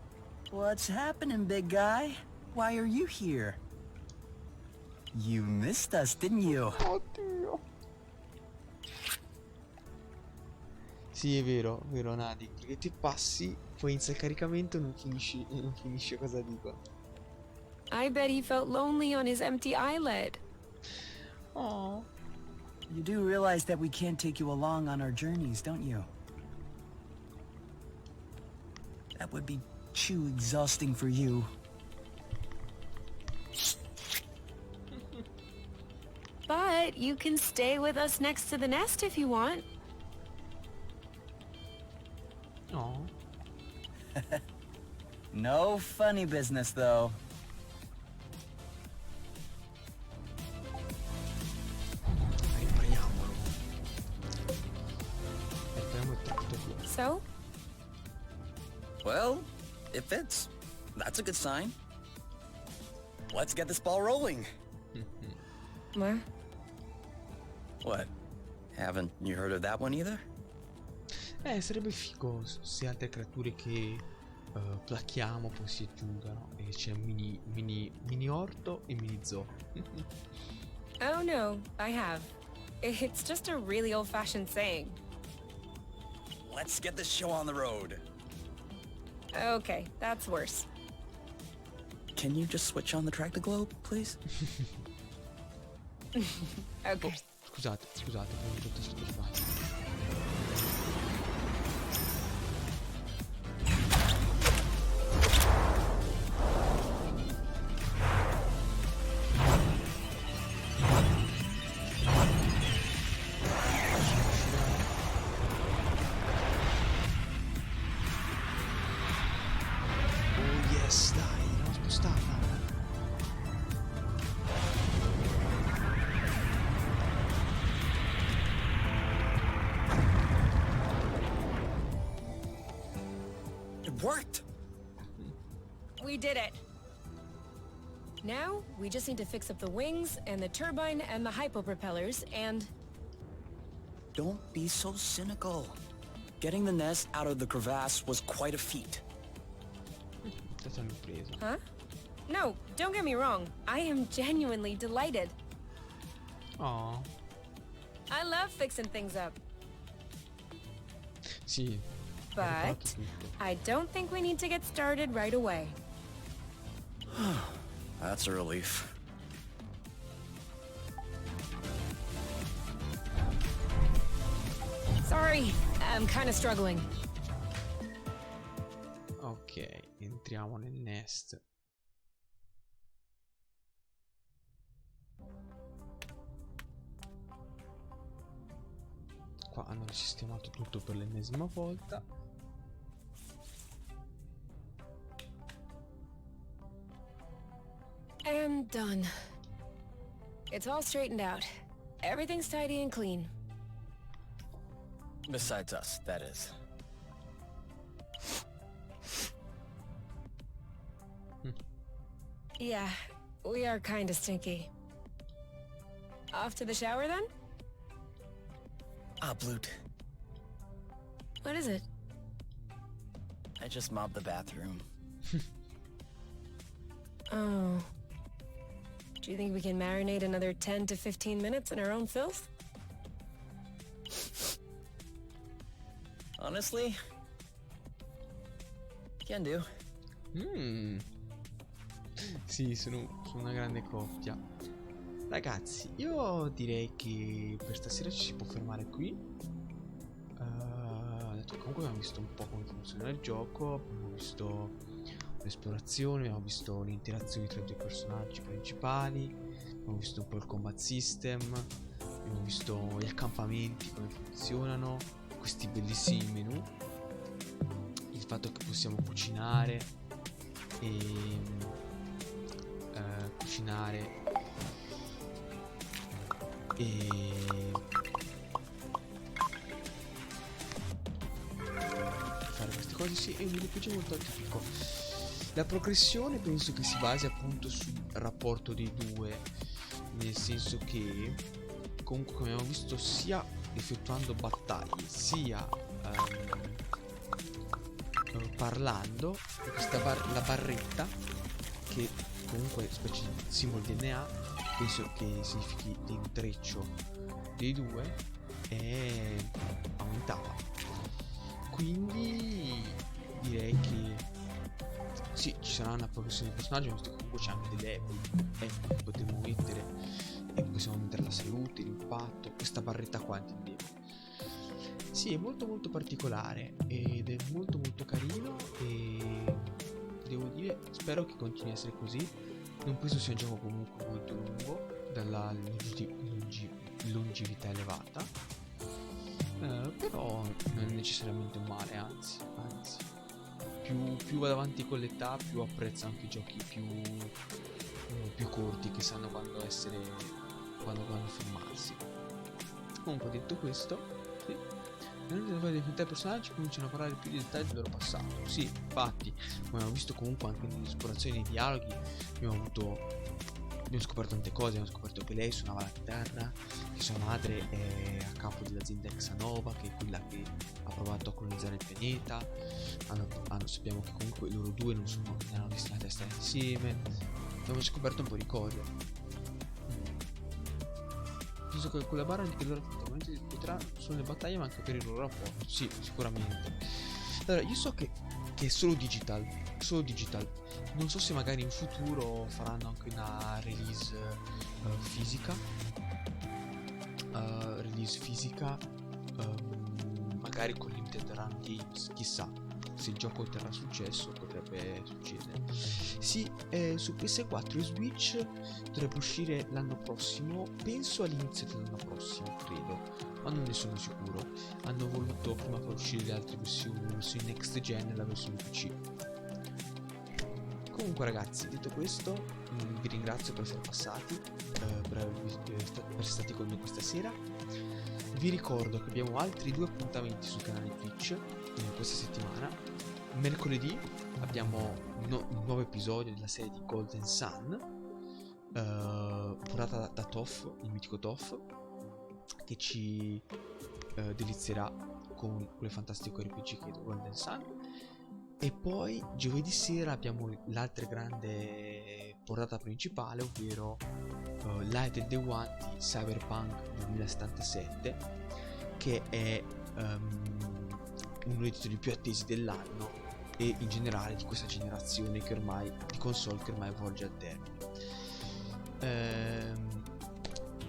What's happening, big guy? Why are you here? You missed us, didn't you? Oddio. Sì, è vero, Nadi. Che ti passi, poi inizia il caricamento e non finisce cosa dico. I bet he felt lonely on his empty eyelid. Oh. You do realize that we can't take you along on our journeys, don't you? That would be too exhausting for you. But you can stay with us next to the nest if you want. No. No funny business, though. Ripariamolo. Ripariamo il tractor globe. So? Well, it fits. That's a good sign. Let's get this ball rolling. What? What? Haven't you heard of that one either? Sarebbe figo se altre creature che plachiamo poi si aggiungano. E c'è mini orto e mini zoo. Oh no, I have. It's just a really old-fashioned saying. Let's get this show on the road. Okay, that's worse. Can you just switch on the tractor globe, please? Okay. Scusate, ho detto tutto sbaglio. Oh yes, dai, l'ho spostata. It worked! We did it. Now, we just need to fix up the wings and the turbine and the hypopropellers and... Don't be so cynical. Getting the nest out of the crevasse was quite a feat. Questa l'ho presa. Huh? No, don't get me wrong. I am genuinely delighted. Oh. I love fixing things up. Sì. ho But riparato tutto. I don't think we need to get started right away. That's a relief. Sorry, I'm kind of struggling. Ok, entriamo nel nest. Qua hanno risistemato tutto per l'ennesima volta. And done. It's all straightened out. Everything's tidy and clean. Besides us, that is. Yeah, we are kind of stinky. Off to the shower then? Ah, Bloot. What is it? I just mobbed the bathroom. Oh. Do you think we can marinate another 10 to 15 minutes in our own filth? Honestly, Can do. Sì, sono una grande coppia. Ragazzi, io direi che per stasera ci si può fermare qui. Comunque abbiamo visto un po' come funziona il gioco, abbiamo visto l'esplorazione, abbiamo visto le interazioni tra i due personaggi principali, abbiamo visto un po' il combat system, abbiamo visto gli accampamenti, come funzionano, questi bellissimi menu, il fatto che possiamo cucinare e fare queste cose. Sì, è un RPG molto atipico. La progressione penso che si basi appunto sul rapporto dei due, nel senso che comunque come abbiamo visto sia effettuando battaglie sia parlando, la barretta che comunque specie di simbolo DNA penso che significhi l'intreccio dei due e aumentava, quindi direi che sì, ci sarà una progressione di personaggio, visto che comunque c'è anche delle ecco, potremmo mettere e possiamo mettere la salute, l'impatto, questa barretta qua intendevo. Sì, è molto molto particolare ed è molto molto carino e devo dire, spero che continui a essere così. Non penso sia un gioco comunque molto lungo, dalla longevità elevata, però non è necessariamente un male, anzi più vado avanti con l'età più apprezzo anche i giochi più corti, che sanno quando fermarsi. Comunque, detto questo, sì, nelle definite personaggi cominciano a parlare più di dettagli del loro passato. Sì, infatti, come abbiamo visto comunque anche nell'esplorazione dei dialoghi, abbiamo scoperto tante cose. Abbiamo scoperto che lei suonava la chitarra, che sua madre è a capo dell'azienda Exanova, che è quella che ha provato a colonizzare il pianeta. Sappiamo che comunque loro due non erano destinati a stare insieme. Abbiamo scoperto un po' di cose. Penso che con la barra il loro effettivamente discuterà solo le battaglie, ma anche per il loro rapporto. Sì, sicuramente. Allora, io so che è solo digital. Non so se magari in futuro faranno anche una release fisica. Magari con limited run games, chissà. Se il gioco otterrà successo potrebbe succedere. Sì, su PS4 e Switch dovrebbe uscire l'anno prossimo, penso all'inizio dell'anno prossimo, credo, ma non ne sono sicuro. Hanno voluto prima far uscire le altre versioni, la versione next gen e la versione PC. Comunque ragazzi, detto questo, vi ringrazio per essere passati, per essere stati con me questa sera. Vi ricordo che abbiamo altri 2 appuntamenti sul canale Twitch questa settimana. Mercoledì abbiamo un nuovo episodio della serie di Golden Sun, curata da Toff, il mitico Toff, che ci delizierà con quel fantastico RPG che è Golden Sun. E poi giovedì sera abbiamo l'altra grande portata principale, ovvero Light and the One di Cyberpunk 2077, che è uno dei titoli più attesi dell'anno e in generale di questa generazione di console che ormai volge al termine.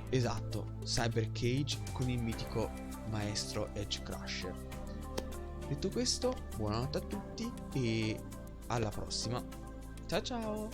Esatto, Cyber Cage con il mitico maestro Edge Crusher. Detto questo, buonanotte a tutti e alla prossima. Ciao ciao!